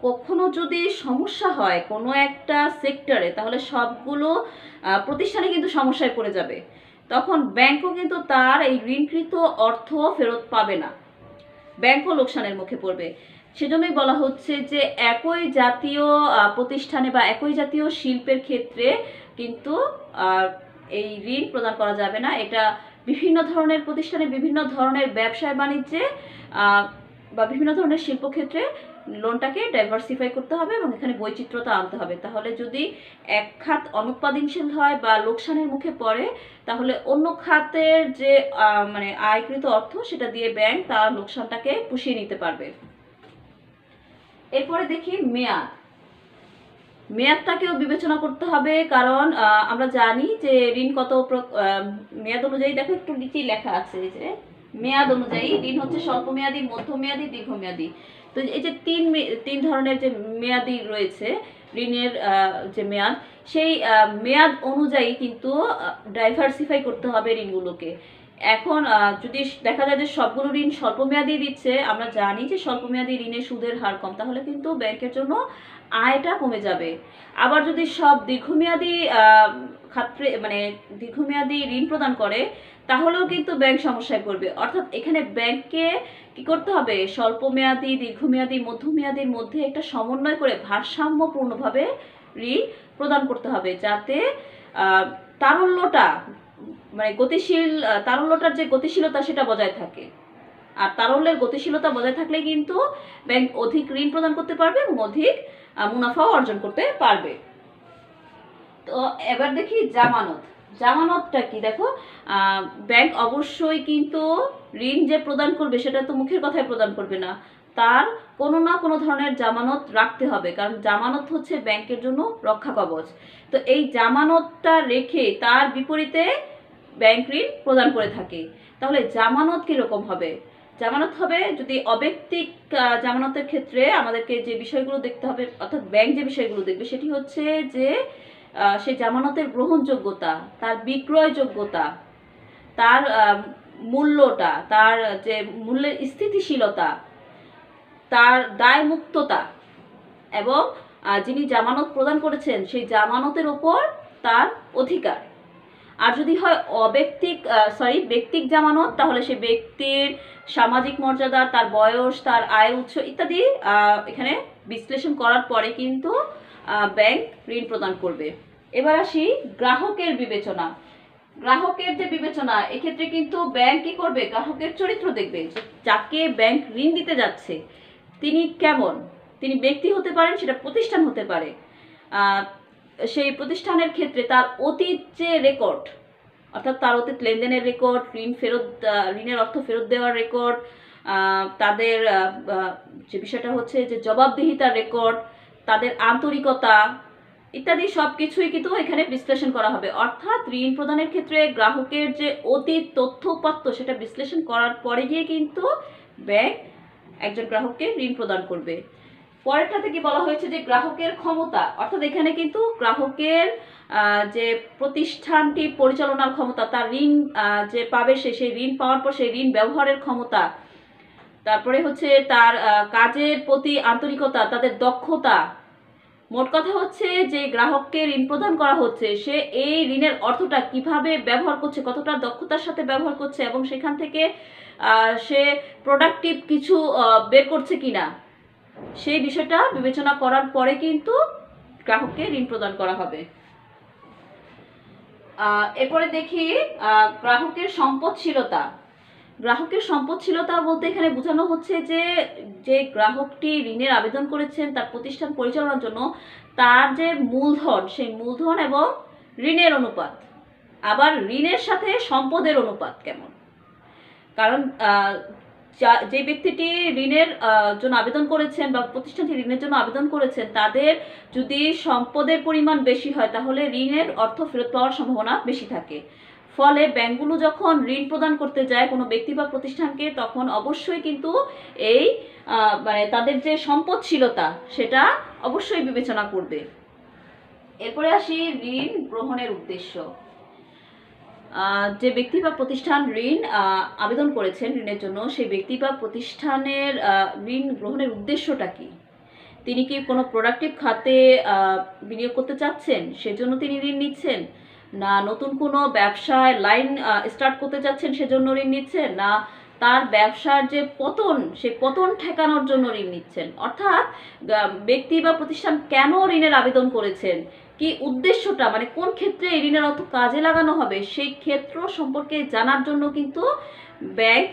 কখনো যদি সমস্যা হয় কোনো একটা সেক্টরে, তাহলে সবগুলো প্রতিষ্ঠানে কিন্তু সমস্যায় পড়ে যাবে। তখন ব্যাংকও কিন্তু তার এই ঋণকৃত অর্থ ফেরত পাবে না, ব্যাংকও লোকসানের মুখে পড়বে। সেজন্যই বলা হচ্ছে যে একই জাতীয় প্রতিষ্ঠানে বা একই জাতীয় শিল্পের ক্ষেত্রে কিন্তু এই ঋণ প্রদান করা যাবে না। এটা বিভিন্ন ধরনের প্রতিষ্ঠানে বিভিন্ন ধরনের ব্যবসায় বাণিজ্যে বা বিভিন্ন ধরনের শিল্পক্ষেত্রে লোনটাকে ডাইভার্সিফাই করতে হবে এবং এখানে বৈচিত্র্যতা আনতে হবে। তাহলে যদি এক খাত অনুৎপাদনশীল হয় বা লোকসানের মুখে পড়ে, তাহলে অন্য খাতের যে মানে আয়কৃত অর্থ সেটা দিয়ে ব্যাংক তার লোকসানটাকে পুষিয়ে নিতে পারবে। এরপরে দেখি মেয়াদ। মেয়াদটাকেও বিবেচনা করতে হবে, কারণ আমরা জানি যে ঋণ কত মেয়াদ অনুযায়ী, দেখো একটু নিচেই লেখা আছে যে মেয়াদ অনুযায়ী ঋণ হচ্ছে স্বল্পমেয়াদী, মধ্যমেয়াদী, দীর্ঘমেয়াদী। তো এই যে তিন ধরনের যে মেয়াদী রয়েছে ঋণের যে মেয়াদ, সেই মেয়াদ অনুযায়ী কিন্তু ডাইভার্সিফাই করতে হবে ঋণগুলোকে। এখন যদি দেখা যায় যে সবগুলো ঋণ স্বল্পমেয়াদী দিচ্ছে, আমরা জানি যে স্বল্পমেয়াদী ঋণের সুদের হার কম, তাহলে কিন্তু ব্যাংকের জন্য আয়টা কমে যাবে। আবার যদি সব দীর্ঘমেয়াদী খাতে মানে দীর্ঘমেয়াদী ঋণ প্রদান করে, তাহলেও কিন্তু ব্যাংক সমস্যায় পড়বে। অর্থাৎ এখানে ব্যাংককে কি করতে হবে, স্বল্পমেয়াদী, দীর্ঘমেয়াদী, মধ্যমেয়াদীর মধ্যে একটা সমন্বয় করে ভারসাম্যপূর্ণভাবে ঋণ প্রদান করতে হবে, যাতে তারল্যটা মানে তারল্যটার যে গতিশীলতা সেটা বজায় থাকে। আর তারল্যের গতিশীলতা বজায় থাকলে কিন্তু ব্যাংক অধিক ঋণ প্রদান করতে পারবে এবং অধিক মুনাফাও অর্জন করতে পারবে। তো এবার দেখি জামানত। জামানতটা কি, দেখো ব্যাংক অবশ্যই কিন্তু ঋণ যে প্রদান করবে সেটা তো মুখের কথায় প্রদান করবে না, তার কোনো না কোনো ধরনের জামানত রাখতে হবে, কারণ জামানত হচ্ছে ব্যাংকের জন্য রক্ষা কবচ। তো এই জামানতটা রেখে তার বিপরীতে ব্যাংক ঋণ প্রদান করে থাকে। তাহলে জামানত কিরকম হবে? জামানত হবে, যদি অব্যক্তিক জামানতের ক্ষেত্রে আমাদেরকে যে বিষয়গুলো দেখতে হবে, অর্থাৎ ব্যাংক যে বিষয়গুলো দেখবে সেটি হচ্ছে যে সেই জামানতের গ্রহণযোগ্যতা, তার বিক্রয়যোগ্যতা, তার মূল্যটা, তার যে মূল্যের স্থিতিশীলতা, তার দায়মুক্ততা এবং যিনি জামানত প্রদান করেছেন সেই জামানতের উপর তার অধিকার। আর যদি হয় ব্যক্তিক জামানত, তাহলে সে ব্যক্তির সামাজিক মর্যাদা, তার বয়স, তার আয়ের উৎস ইত্যাদি এখানে বিশ্লেষণ করার পরে কিন্তু ব্যাংক ঋণ প্রদান করবে। এবার আসি গ্রাহকের বিবেচনা। গ্রাহকের যে বিবেচনা, এক্ষেত্রে কিন্তু ব্যাংক কি করবে, গ্রাহকের চরিত্র দেখবে। যাকে ব্যাংক ঋণ দিতে যাচ্ছে তিনি কেমন, তিনি ব্যক্তি হতে পারেন, সেটা প্রতিষ্ঠান হতে পারে। সেই প্রতিষ্ঠানের ক্ষেত্রে তার অতীত যে রেকর্ড, অর্থাৎ তার অতীত লেনদেনের রেকর্ড, ঋণের অর্থ ফেরত দেওয়ার রেকর্ড, তাদের যে বিষয়টা হচ্ছে যে জবাবদিহিতার রেকর্ড, তাদের আন্তরিকতা ইত্যাদি সব কিছুই কিন্তু এখানে বিশ্লেষণ করা হবে। অর্থাৎ ঋণ প্রদানের ক্ষেত্রে গ্রাহকের যে অতীত তথ্য উপাত্ত সেটা বিশ্লেষণ করার পরে গিয়ে কিন্তু ব্যাংক একজন গ্রাহককে ঋণ প্রদান করবে। পরেরটাতে কি বলা হয়েছে যে গ্রাহকের ক্ষমতা, অর্থাৎ এখানে কিন্তু গ্রাহকের যে প্রতিষ্ঠানটি পরিচালনার ক্ষমতা, তার ঋণ যে পাবে সেই ঋণ পাওয়ার পর সেই ঋণ ব্যবহারের ক্ষমতা, তারপরে হচ্ছে তার কাজের প্রতি আন্তরিকতা, তাদের দক্ষতা। মোট কথা হচ্ছে যে গ্রাহককে ঋণ প্রদান করা হচ্ছে, সে এই ঋণের অর্থটা কিভাবে ব্যবহার করছে, কতটা দক্ষতার সাথে ব্যবহার করছে এবং সেখান থেকে সে প্রোডাক্টিভ কিছু বের করছে কিনা, সেই বিষয়টা বিবেচনা করার পরে কিন্তু গ্রাহককে ঋণ প্রদান করা হবে। এরপরে দেখি গ্রাহকের সম্পদশীলতা। গ্রাহকের সম্পদশীলতা বলতে এখানে বোঝানো হচ্ছে যে গ্রাহকটি ঋণের আবেদন করেছেন তার প্রতিষ্ঠান পরিচালনার জন্য, তার যে মূলধন, সেই মূলধন এবং ঋণের অনুপাত, আবার ঋণের সাথে সম্পদের অনুপাত কেমন। কারণ যে ব্যক্তিটি ঋণের জন্য আবেদন করেছেন বা প্রতিষ্ঠানটি ঋণের জন্য আবেদন করেছেন, তাদের যদি সম্পদের পরিমাণ বেশি হয় তাহলে ঋণের অর্থ ফেরত পাওয়ার সম্ভাবনা বেশি থাকে। ফলে ব্যাংকগুলো যখন ঋণ প্রদান করতে যায় কোনো ব্যক্তি বা প্রতিষ্ঠানকে, তখন অবশ্যই কিন্তু এই তাদের যে সম্পদশীলতা সেটা অবশ্যই বিবেচনা করবে। এরপরে আসি ঋণ গ্রহণের উদ্দেশ্য। যে ব্যক্তি বা প্রতিষ্ঠান ঋণ আবেদন করেছেন ঋণের জন্য, সেই ব্যক্তি বা প্রতিষ্ঠানের ঋণ গ্রহণের উদ্দেশ্যটা কি? তিনি কি কোনো প্রোডাক্টিভ খাতে বিনিয়োগ করতে চাচ্ছেন, সেজন্য তিনি ঋণ নিচ্ছেন, না নতুন কোনো ব্যবসায় লাইন স্টার্ট করতে চাচ্ছেন সেজন্য ঋণ নিচ্ছেন, না তার ব্যবসার যে পতন, সেই পতন ঠেকানোর জন্য ঋণ নিচ্ছেন। অর্থাৎ ব্যক্তি বা প্রতিষ্ঠান কেন ঋণের আবেদন করেছেন, কি উদ্দেশ্যটা, কোন ক্ষেত্রে এই ঋণের অর্থ কাজে লাগানো হবে, সেই ক্ষেত্র সম্পর্কে জানার জন্য কিন্তু ব্যাংক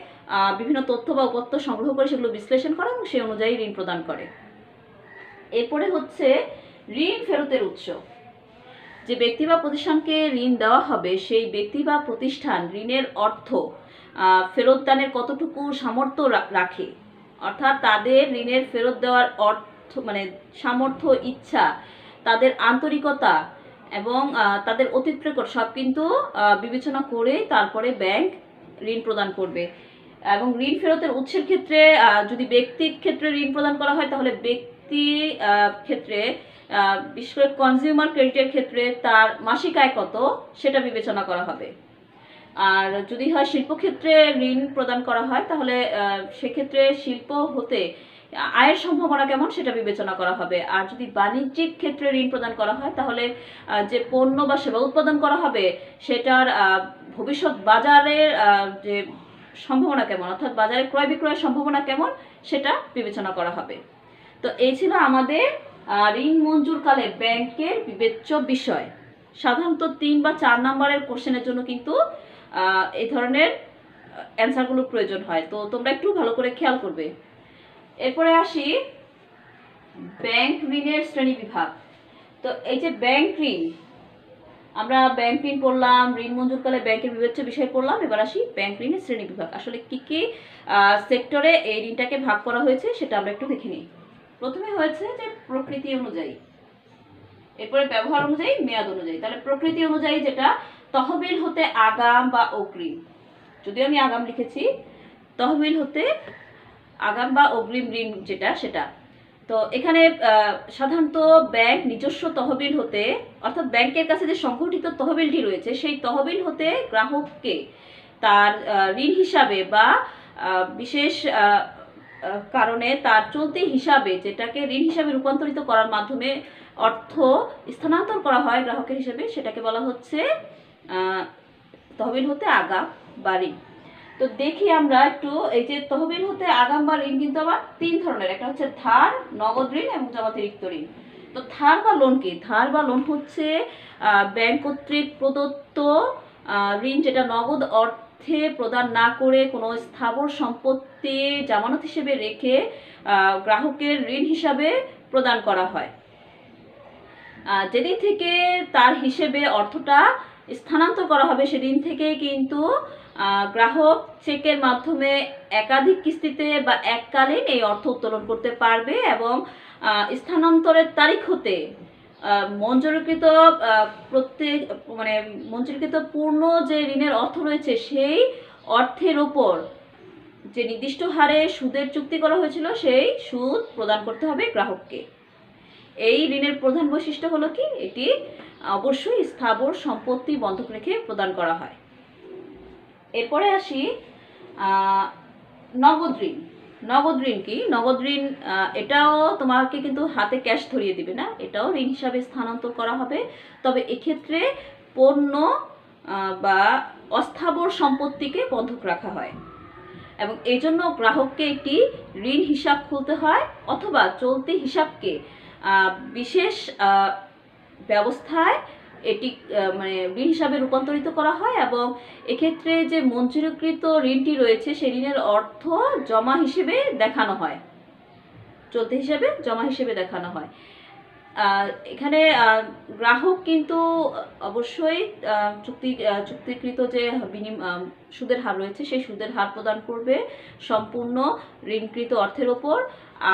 বিভিন্ন তথ্য বা উপাত্ত সংগ্রহ করে সেগুলো বিশ্লেষণ করে এবং সেই অনুযায়ী ঋণ প্রদান করে। এরপরে হচ্ছে ঋণ ফেরতের উৎস। যে ব্যক্তি বা প্রতিষ্ঠানকে ঋণ দেওয়া হবে, সেই ব্যক্তি বা প্রতিষ্ঠান ঋণের অর্থ ফেরত দানের কতটুকু সামর্থ্য রাখে, অর্থাৎ তাদের ঋণের ফেরত দেওয়ার অর্থ সামর্থ্য, ইচ্ছা, তাদের আন্তরিকতা এবং তাদের অতীত রেকর্ড সব কিন্তু বিবেচনা করে তারপরে ব্যাংক ঋণ প্রদান করবে। এবং ঋণ ফেরতের উৎসের ক্ষেত্রে যদি ব্যক্তির ক্ষেত্রে ঋণ প্রদান করা হয় তাহলে ব্যক্তি ক্ষেত্রে বিশেষ করে কনজিউমার ক্রেডিটের ক্ষেত্রে তার মাসিক আয় কত সেটা বিবেচনা করা হবে। আর যদি হয় শিল্পক্ষেত্রে ঋণ প্রদান করা হয় তাহলে সেক্ষেত্রে শিল্প হতে আয়ের সম্ভাবনা কেমন সেটা বিবেচনা করা হবে। আর যদি বাণিজ্যিক ক্ষেত্রে ঋণ প্রদান করা হয় তাহলে যে পণ্য বা সেবা উৎপাদন করা হবে সেটার ভবিষ্যৎ বাজারের যে সম্ভাবনা কেমন, অর্থাৎ বাজারে ক্রয় বিক্রয়ের সম্ভাবনা কেমন সেটা বিবেচনা করা হবে। তো এই ছিল আমাদের ঋণ মঞ্জুরকালে ব্যাংকের বিবেচ্য বিষয়। সাধারণত 3 বা 4 নম্বরের কোশ্চেনের জন্য কিন্তু এই ধরনের অ্যান্সারগুলো প্রয়োজন হয়, তো তোমরা একটু ভালো করে খেয়াল করবে। এরপরে আসি ব্যাংক ঋণের শ্রেণী বিভাগ। তো এই যে ব্যাংক ঋণ, আমরা ব্যাংক ঋণ পড়লাম, ঋণ মঞ্জুরকালে ব্যাংকের বিবেচ্য বিষয় পড়লাম। এবার আসি ব্যাংক ঋণের শ্রেণী বিভাগ। আসলে কি কি সেক্টরে এই ঋণটাকে ভাগ করা হয়েছে সেটা আমরা একটু দেখে নিই। প্রথমে হয়েছে যে প্রকৃতি অনুযায়ী, এরপরে ব্যবহার অনুযায়ী, মেয়াদ অনুযায়ী। তাহলে প্রকৃতি অনুযায়ী যেটা তহবিল হতে আগাম বা অগ্রিম, যদিও আমি আগাম লিখেছি, তহবিল হতে আগাম বা অগ্রিম ঋণ যেটা সেটা। তো এখানে সাধারণত ব্যাংক নিজস্ব তহবিল হতে, অর্থাৎ ব্যাংকের কাছে যে সংগঠিত তহবিলটি রয়েছে সেই তহবিল হতে গ্রাহককে তার ঋণ হিসাবে বা বিশেষ কারণে তার চলতি হিসাবে, যেটাকে ঋণ হিসাবে রূপান্তরিত করার মাধ্যমে অর্থ স্থানান্তর করা হয় গ্রাহকের হিসেবে, সেটাকে বলা হচ্ছে তহবিল হতে আগাম বা ঋণ। তো দেখি আমরা একটু, এই যে তহবিল হতে আগাম বা ঋণ কিন্তু আবার 3 ধরনের, একটা হচ্ছে ধার, নগদ ঋণ এবং জমাতিরিক্ত ঋণ। তো ধার বা লোন কি? ধার বা লোন হচ্ছে ব্যাংক কর্তৃক প্রদত্ত ঋণ, যেটা নগদ অর্থে প্রদান না করে কোনো স্থাবর সম্পত্তি জামানত হিসেবে রেখে গ্রাহকের ঋণ হিসাবে প্রদান করা হয়। যেদিন থেকে তার হিসেবে অর্থটা স্থানান্তর করা হবে সেদিন থেকে কিন্তু গ্রাহক চেকের মাধ্যমে একাধিক কিস্তিতে বা এককালীন এই অর্থ উত্তোলন করতে পারবে এবং স্থানান্তরের তারিখ হতে মঞ্জুরিকৃত মঞ্জুরিকৃত পূর্ণ যে ঋণের অর্থ রয়েছে সেই অর্থের ওপর যে নির্দিষ্ট হারে সুদের চুক্তি করা হয়েছিল সেই সুদ প্রদান করতে হবে গ্রাহককে। এই ঋণের প্রধান বৈশিষ্ট্য হলো কি? এটি অবশ্যই স্থাবর সম্পত্তি বন্ধক রেখে প্রদান করা হয়। এরপরে আসি নগদ ঋণ। নগদ ঋণ কি? নগদ ঋণ এটাও তোমাকে কিন্তু হাতে ক্যাশ ধরিয়ে দিবে না, এটাও ঋণ হিসাবে স্থানান্তর করা হবে। তবে এক্ষেত্রে পণ্য বা অস্থাবর সম্পত্তিকে বন্ধক রাখা হয় এবং এই জন্য গ্রাহককে একটি ঋণ হিসাব খুলতে হয় অথবা চলতি হিসাবকে বিশেষ ব্যবস্থায় এটি ঋণ হিসাবে রূপান্তরিত করা হয় এবং এক্ষেত্রে যে মঞ্জুরিকৃত ঋণটি রয়েছে সেই ঋণের অর্থ জমা হিসেবে দেখানো হয়, চলতি হিসেবে জমা হিসেবে দেখানো হয়। এখানে গ্রাহক কিন্তু অবশ্যই চুক্তিকৃত যে সুদের হার রয়েছে সেই সুদের হার প্রদান করবে সম্পূর্ণ ঋণকৃত অর্থের ওপর।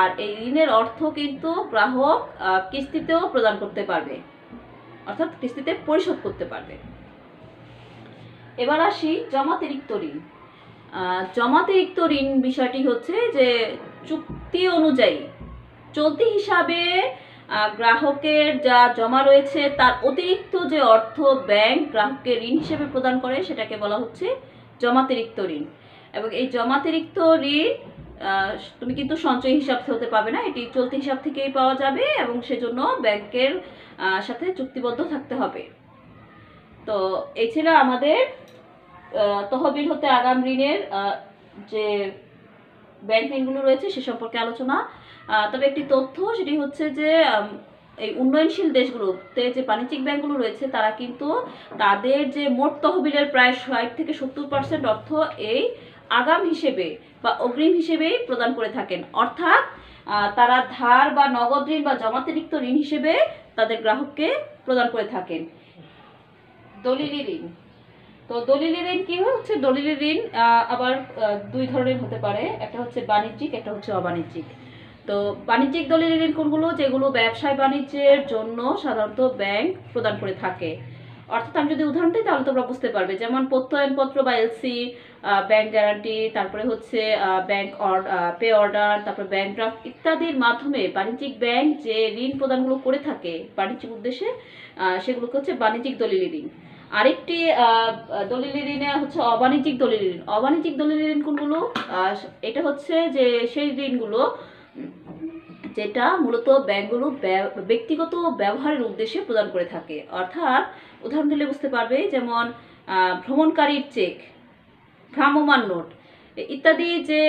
আর এই ঋণের অর্থ কিন্তু গ্রাহক কিস্তিতেও প্রদান করতে পারবে, অর্থাৎ কিস্তিতে পরিশোধ করতে পারবে। এবার আসি জমাতিরিক্ত ঋণ। জমাতিরিক্ত ঋণ বিষয়টি হচ্ছে যে চুক্তি অনুযায়ী চলতি হিসাবে গ্রাহকের যা জমা রয়েছে তার অতিরিক্ত যে অর্থ ব্যাংক গ্রাহককে ঋণ হিসেবে প্রদান করে সেটাকে বলা হচ্ছে জমাতিরিক্ত ঋণ। এবং এই জমাতিরিক্ত ঋণ তুমি কিন্তু সঞ্চয় হিসাব হতে পাবে না, এটি চলতি হিসাব থেকেই পাওয়া যাবে এবং সেজন্য ব্যাংকের সাথে চুক্তিবদ্ধ থাকতে হবে। তো এই ছিল আমাদের তহবিল হতে আগাম ঋণের যে ব্যাংক ঋণগুলো রয়েছে সে সম্পর্কে আলোচনা। তবে একটি তথ্য, সেটি হচ্ছে যে এই উন্নয়নশীল দেশগুলোতে যে বাণিজ্যিক ব্যাংকগুলো রয়েছে তারা কিন্তু তাদের যে মোট তহবিলের প্রায় 60 থেকে 70% অর্থ এই আগাম হিসেবে বা অগ্রিম হিসেবেই প্রদান করে থাকেন, অর্থাৎ তারা ধার বা নগদ ঋণ বা জমাতিরিক্ত ঋণ হিসেবে তাদের গ্রাহককে প্রদান করে থাকেন। দলিলি ঋণ। তো দলিলি ঋণ কি হচ্ছে? দলিলি ঋণ আবার 2 ধরনের হতে পারে, একটা হচ্ছে বাণিজ্যিক, একটা হচ্ছে অবাণিজ্যিক। তো বাণিজ্যিক দলিলি ঋণ কোনগুলো? যেগুলো ব্যবসায় বাণিজ্যের জন্য সাধারণত ব্যাংক প্রদান করে থাকে। অর্থাৎ আমি যদি উদাহরণ দিই তাহলে তোমরা বুঝতে পারবে, যেমন প্রত্যয়নপত্র বা এলসি, ব্যাংক গ্যারান্টি, তারপরে হচ্ছে ব্যাংক পে অর্ডার, তারপরে ব্যাংক ড্রাফট ইত্যাদির মাধ্যমে বাণিজ্যিক ব্যাংক যে ঋণ প্রদানগুলো করে থাকে বাণিজ্যিক উদ্দেশ্যে সেগুলোকে হচ্ছে বাণিজ্যিক দলিলি ঋণ। আরেকটি দলিলি ঋণে হচ্ছে অবাণিজ্যিক দলিলি ঋণ। অবাণিজ্যিক দলিলি ঋণ কোনগুলো? এটা হচ্ছে যে সেই ঋণগুলো যেটা মূলত ব্যাংকগুলো ব্যক্তিগত ব্যবহারের উদ্দেশ্যে প্রদান করে থাকে। অর্থাৎ উদাহরণ দিলে বুঝতে পারবে, যেমন ভ্রমণকারীর চেক, ভ্রাম্যমাণ নোট ইত্যাদি যে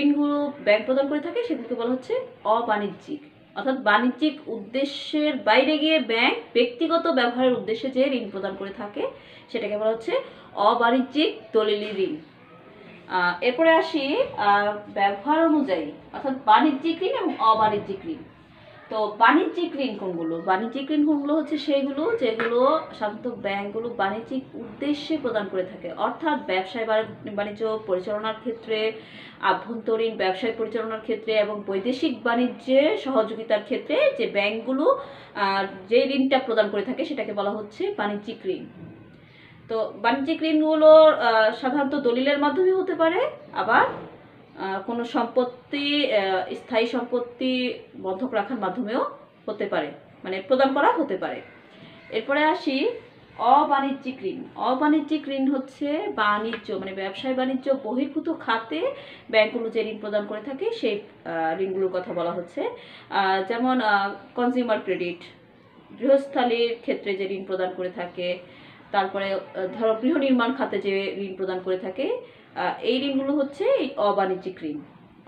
ঋণগুলো ব্যাংক প্রদান করে থাকে সেগুলোকে বলা হচ্ছে অবাণিজ্যিক। অর্থাৎ বাণিজ্যিক উদ্দেশ্যের বাইরে গিয়ে ব্যাংক ব্যক্তিগত ব্যবহারের উদ্দেশ্যে যে ঋণ প্রদান করে থাকে সেটাকে বলা হচ্ছে অবাণিজ্যিক দলিলি ঋণ। এরপরে আসি ব্যবহার অনুযায়ী, অর্থাৎ বাণিজ্যিক ঋণ এবং অবাণিজ্যিক ঋণ। তো বাণিজ্যিক ঋণ কোনগুলো? বাণিজ্যিক ঋণ কোনগুলো হচ্ছে সেইগুলো যেগুলো সাধারণত ব্যাংকগুলো বাণিজ্যিক উদ্দেশ্যে প্রদান করে থাকে, অর্থাৎ ব্যবসায় বাণিজ্য পরিচালনার ক্ষেত্রে, আভ্যন্তরীণ ব্যবসায় পরিচালনার ক্ষেত্রে এবং বৈদেশিক বাণিজ্যে সহযোগিতার ক্ষেত্রে যে ব্যাংকগুলো যে ঋণটা প্রদান করে থাকে সেটাকে বলা হচ্ছে বাণিজ্যিক ঋণ। তো বাণিজ্যিক ঋণগুলো সাধারণত দলিলের মাধ্যমে হতে পারে, আবার কোনো সম্পত্তি, স্থায়ী সম্পত্তি বন্ধক রাখার মাধ্যমেও হতে পারে, মানে প্রদান করা হতে পারে। এরপরে আসি অবাণিজ্যিক ঋণ। অবাণিজ্যিক ঋণ হচ্ছে বাণিজ্য মানে ব্যবসায় বাণিজ্য বহির্ভূত খাতে ব্যাংকগুলো যে ঋণ প্রদান করে থাকে সেই ঋণগুলোর কথা বলা হচ্ছে। যেমন কনজিউমার ক্রেডিট, গৃহস্থালির ক্ষেত্রে যে ঋণ প্রদান করে থাকে, তারপরে ধরো গৃহ নির্মাণ খাতে যে ঋণ প্রদান করে থাকে, এই ঋণগুলো হচ্ছে এই অবাণিজ্যিক ঋণ।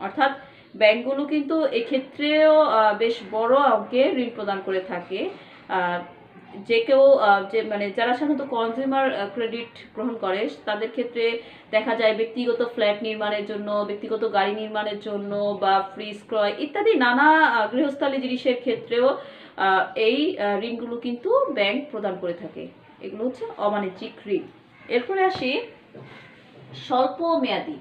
অর্থাৎ ব্যাংকগুলো কিন্তু এক্ষেত্রেও বেশ বড় অঙ্কের ঋণ প্রদান করে থাকে। যে কেউ যে মানে যারা সাধারণত কনজিউমার ক্রেডিট গ্রহণ করে তাদের ক্ষেত্রে দেখা যায় ব্যক্তিগত ফ্ল্যাট নির্মাণের জন্য, ব্যক্তিগত গাড়ি নির্মাণের জন্য বা ফ্রিজ ক্রয় ইত্যাদি নানা গৃহস্থালী জিনিসের ক্ষেত্রেও এই ঋণগুলো কিন্তু ব্যাংক প্রদান করে থাকে। এগুলো হচ্ছে অবাণিজ্যিক ঋণ। এরপরে আসি স্বল্প মেয়াদি।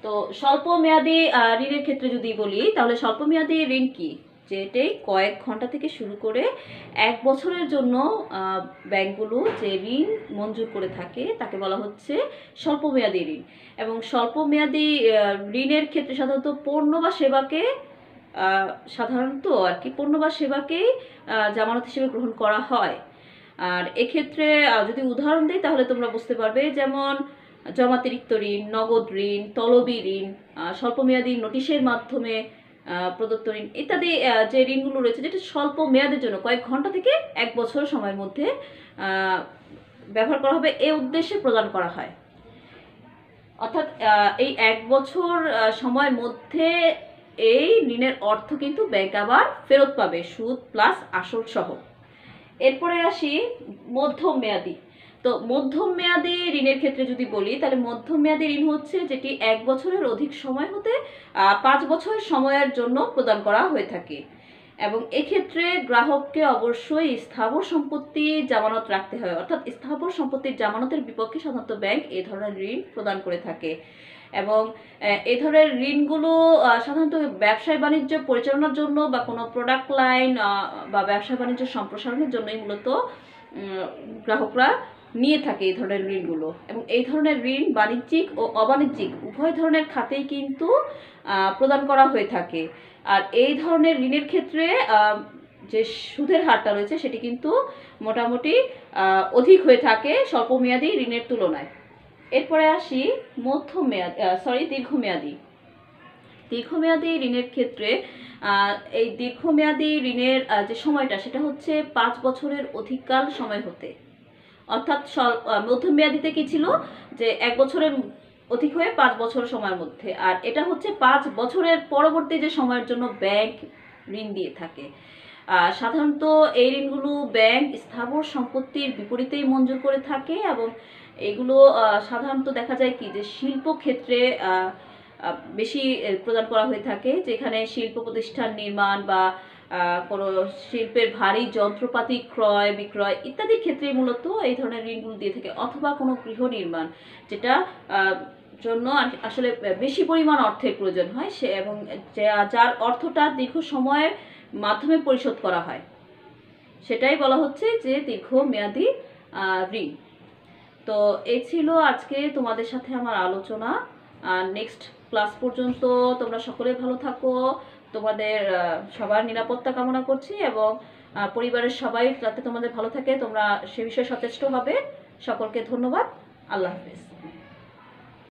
তো স্বল্প মেয়াদি ঋণের ক্ষেত্রে যদি বলি তাহলে স্বল্প মেয়াদি ঋণ কি, যেটি কয়েক ঘন্টা থেকে শুরু করে 1 বছরের জন্য ব্যাংকগুলো যে ঋণ মঞ্জুর করে থাকে তাকে বলা হচ্ছে স্বল্প মেয়াদি ঋণ। এবং স্বল্প মেয়াদি ঋণের ক্ষেত্রে সাধারণত পণ্য বা সেবাকে পণ্য বা সেবাকেই জামানত হিসেবে গ্রহণ করা হয়। আর এক্ষেত্রে যদি উদাহরণ দিই তাহলে তোমরা বুঝতে পারবে, যেমন জমাতিরিক্ত ঋণ, নগদ ঋণ, তলবি ঋণ, স্বল্পমেয়াদী নোটিশের মাধ্যমে প্রদত্ত ঋণ ইত্যাদি যে ঋণগুলো রয়েছে যেটা স্বল্প মেয়াদের জন্য কয়েক ঘন্টা থেকে 1 বছর সময়ের মধ্যে ব্যবহার করা হবে এই উদ্দেশ্যে প্রদান করা হয়। অর্থাৎ এই 1 বছর সময়ের মধ্যে এই ঋণের অর্থ কিন্তু ব্যাংক আবার ফেরত পাবে, সুদ প্লাস আসল সহ। এরপরে আসি মধ্যম মেয়াদি। তো মধ্যম মেয়াদি ঋণের ক্ষেত্রে যদি বলি তাহলে মধ্যম মেয়াদি ঋণ হচ্ছে যেটি 1 বছরের অধিক সময় হতে 5 বছর সময়ের জন্য প্রদান করা হয়ে থাকে। এবং এক্ষেত্রে গ্রাহককে অবশ্যই স্থাবর সম্পত্তি জামানত রাখতে হয়। অর্থাৎ স্থাবর সম্পত্তির জামানতের বিপক্ষে সাধারণত ব্যাংক এই ধরনের ঋণ প্রদান করে থাকে। এবং এই ধরনের ঋণগুলো সাধারণত ব্যবসায় বাণিজ্য পরিচালনার জন্য বা কোনো প্রোডাক্ট লাইন বা ব্যবসা বাণিজ্য সম্প্রসারণের জন্যই মূলত গ্রাহকরা নিয়ে থাকে এই ধরনের ঋণগুলো। এবং এই ধরনের ঋণ বাণিজ্যিক ও অবাণিজ্যিক উভয় ধরনের খাতেই কিন্তু প্রদান করা হয়ে থাকে। আর এই ধরনের ঋণের ক্ষেত্রে যে সুদের হারটা রয়েছে সেটি কিন্তু মোটামুটি অধিক হয়ে থাকে স্বল্পমেয়াদী ঋণের তুলনায়। এরপরে আসি দীর্ঘমেয়াদী। দীর্ঘমেয়াদী ঋণের ক্ষেত্রে এই দীর্ঘমেয়াদী ঋণের যে সময়টা সেটা হচ্ছে 5 বছরের অধিককাল সময় হতে। অর্থাৎ মধ্যমেয়াদীতে কি ছিল যে 1 বছরের অধিক হয়ে 5 বছর সময়ের মধ্যে, আর এটা হচ্ছে 5 বছরের পরবর্তী যে সময়ের জন্য ব্যাংক ঋণ দিয়ে থাকে। সাধারণত এই ঋণগুলো ব্যাংক স্থাবর সম্পত্তির বিপরীতেই মঞ্জুর করে থাকে। এবং এগুলো সাধারণত দেখা যায় কি যে শিল্প ক্ষেত্রে বেশি প্রদান করা হয়ে থাকে, যেখানে শিল্প প্রতিষ্ঠান নির্মাণ বা কোনো শিল্পের ভারী যন্ত্রপাতি ক্রয় বিক্রয় ইত্যাদি ক্ষেত্রে মূলত এই ধরনের ঋণগুলো দিয়ে থাকে। অথবা কোনো গৃহ নির্মাণ যেটা জন্য আসলে বেশি পরিমাণ অর্থের প্রয়োজন হয় এবং যার অর্থটা দীর্ঘ সময়ের মাধ্যমে পরিশোধ করা হয়, সেটাই বলা হচ্ছে যে দীর্ঘমেয়াদী ঋণ। তো এই ছিল আজকে তোমাদের সাথে আমার আলোচনা। নেক্সট ক্লাস পর্যন্ত তোমরা সকলে ভালো থাকো, তোমাদের সবার নিরাপত্তা কামনা করছি এবং পরিবারের সবাই যাতে তোমাদের ভালো থাকে তোমরা সে বিষয়ে সচেষ্ট হবে। সকলকে ধন্যবাদ। আল্লাহ হাফেজ।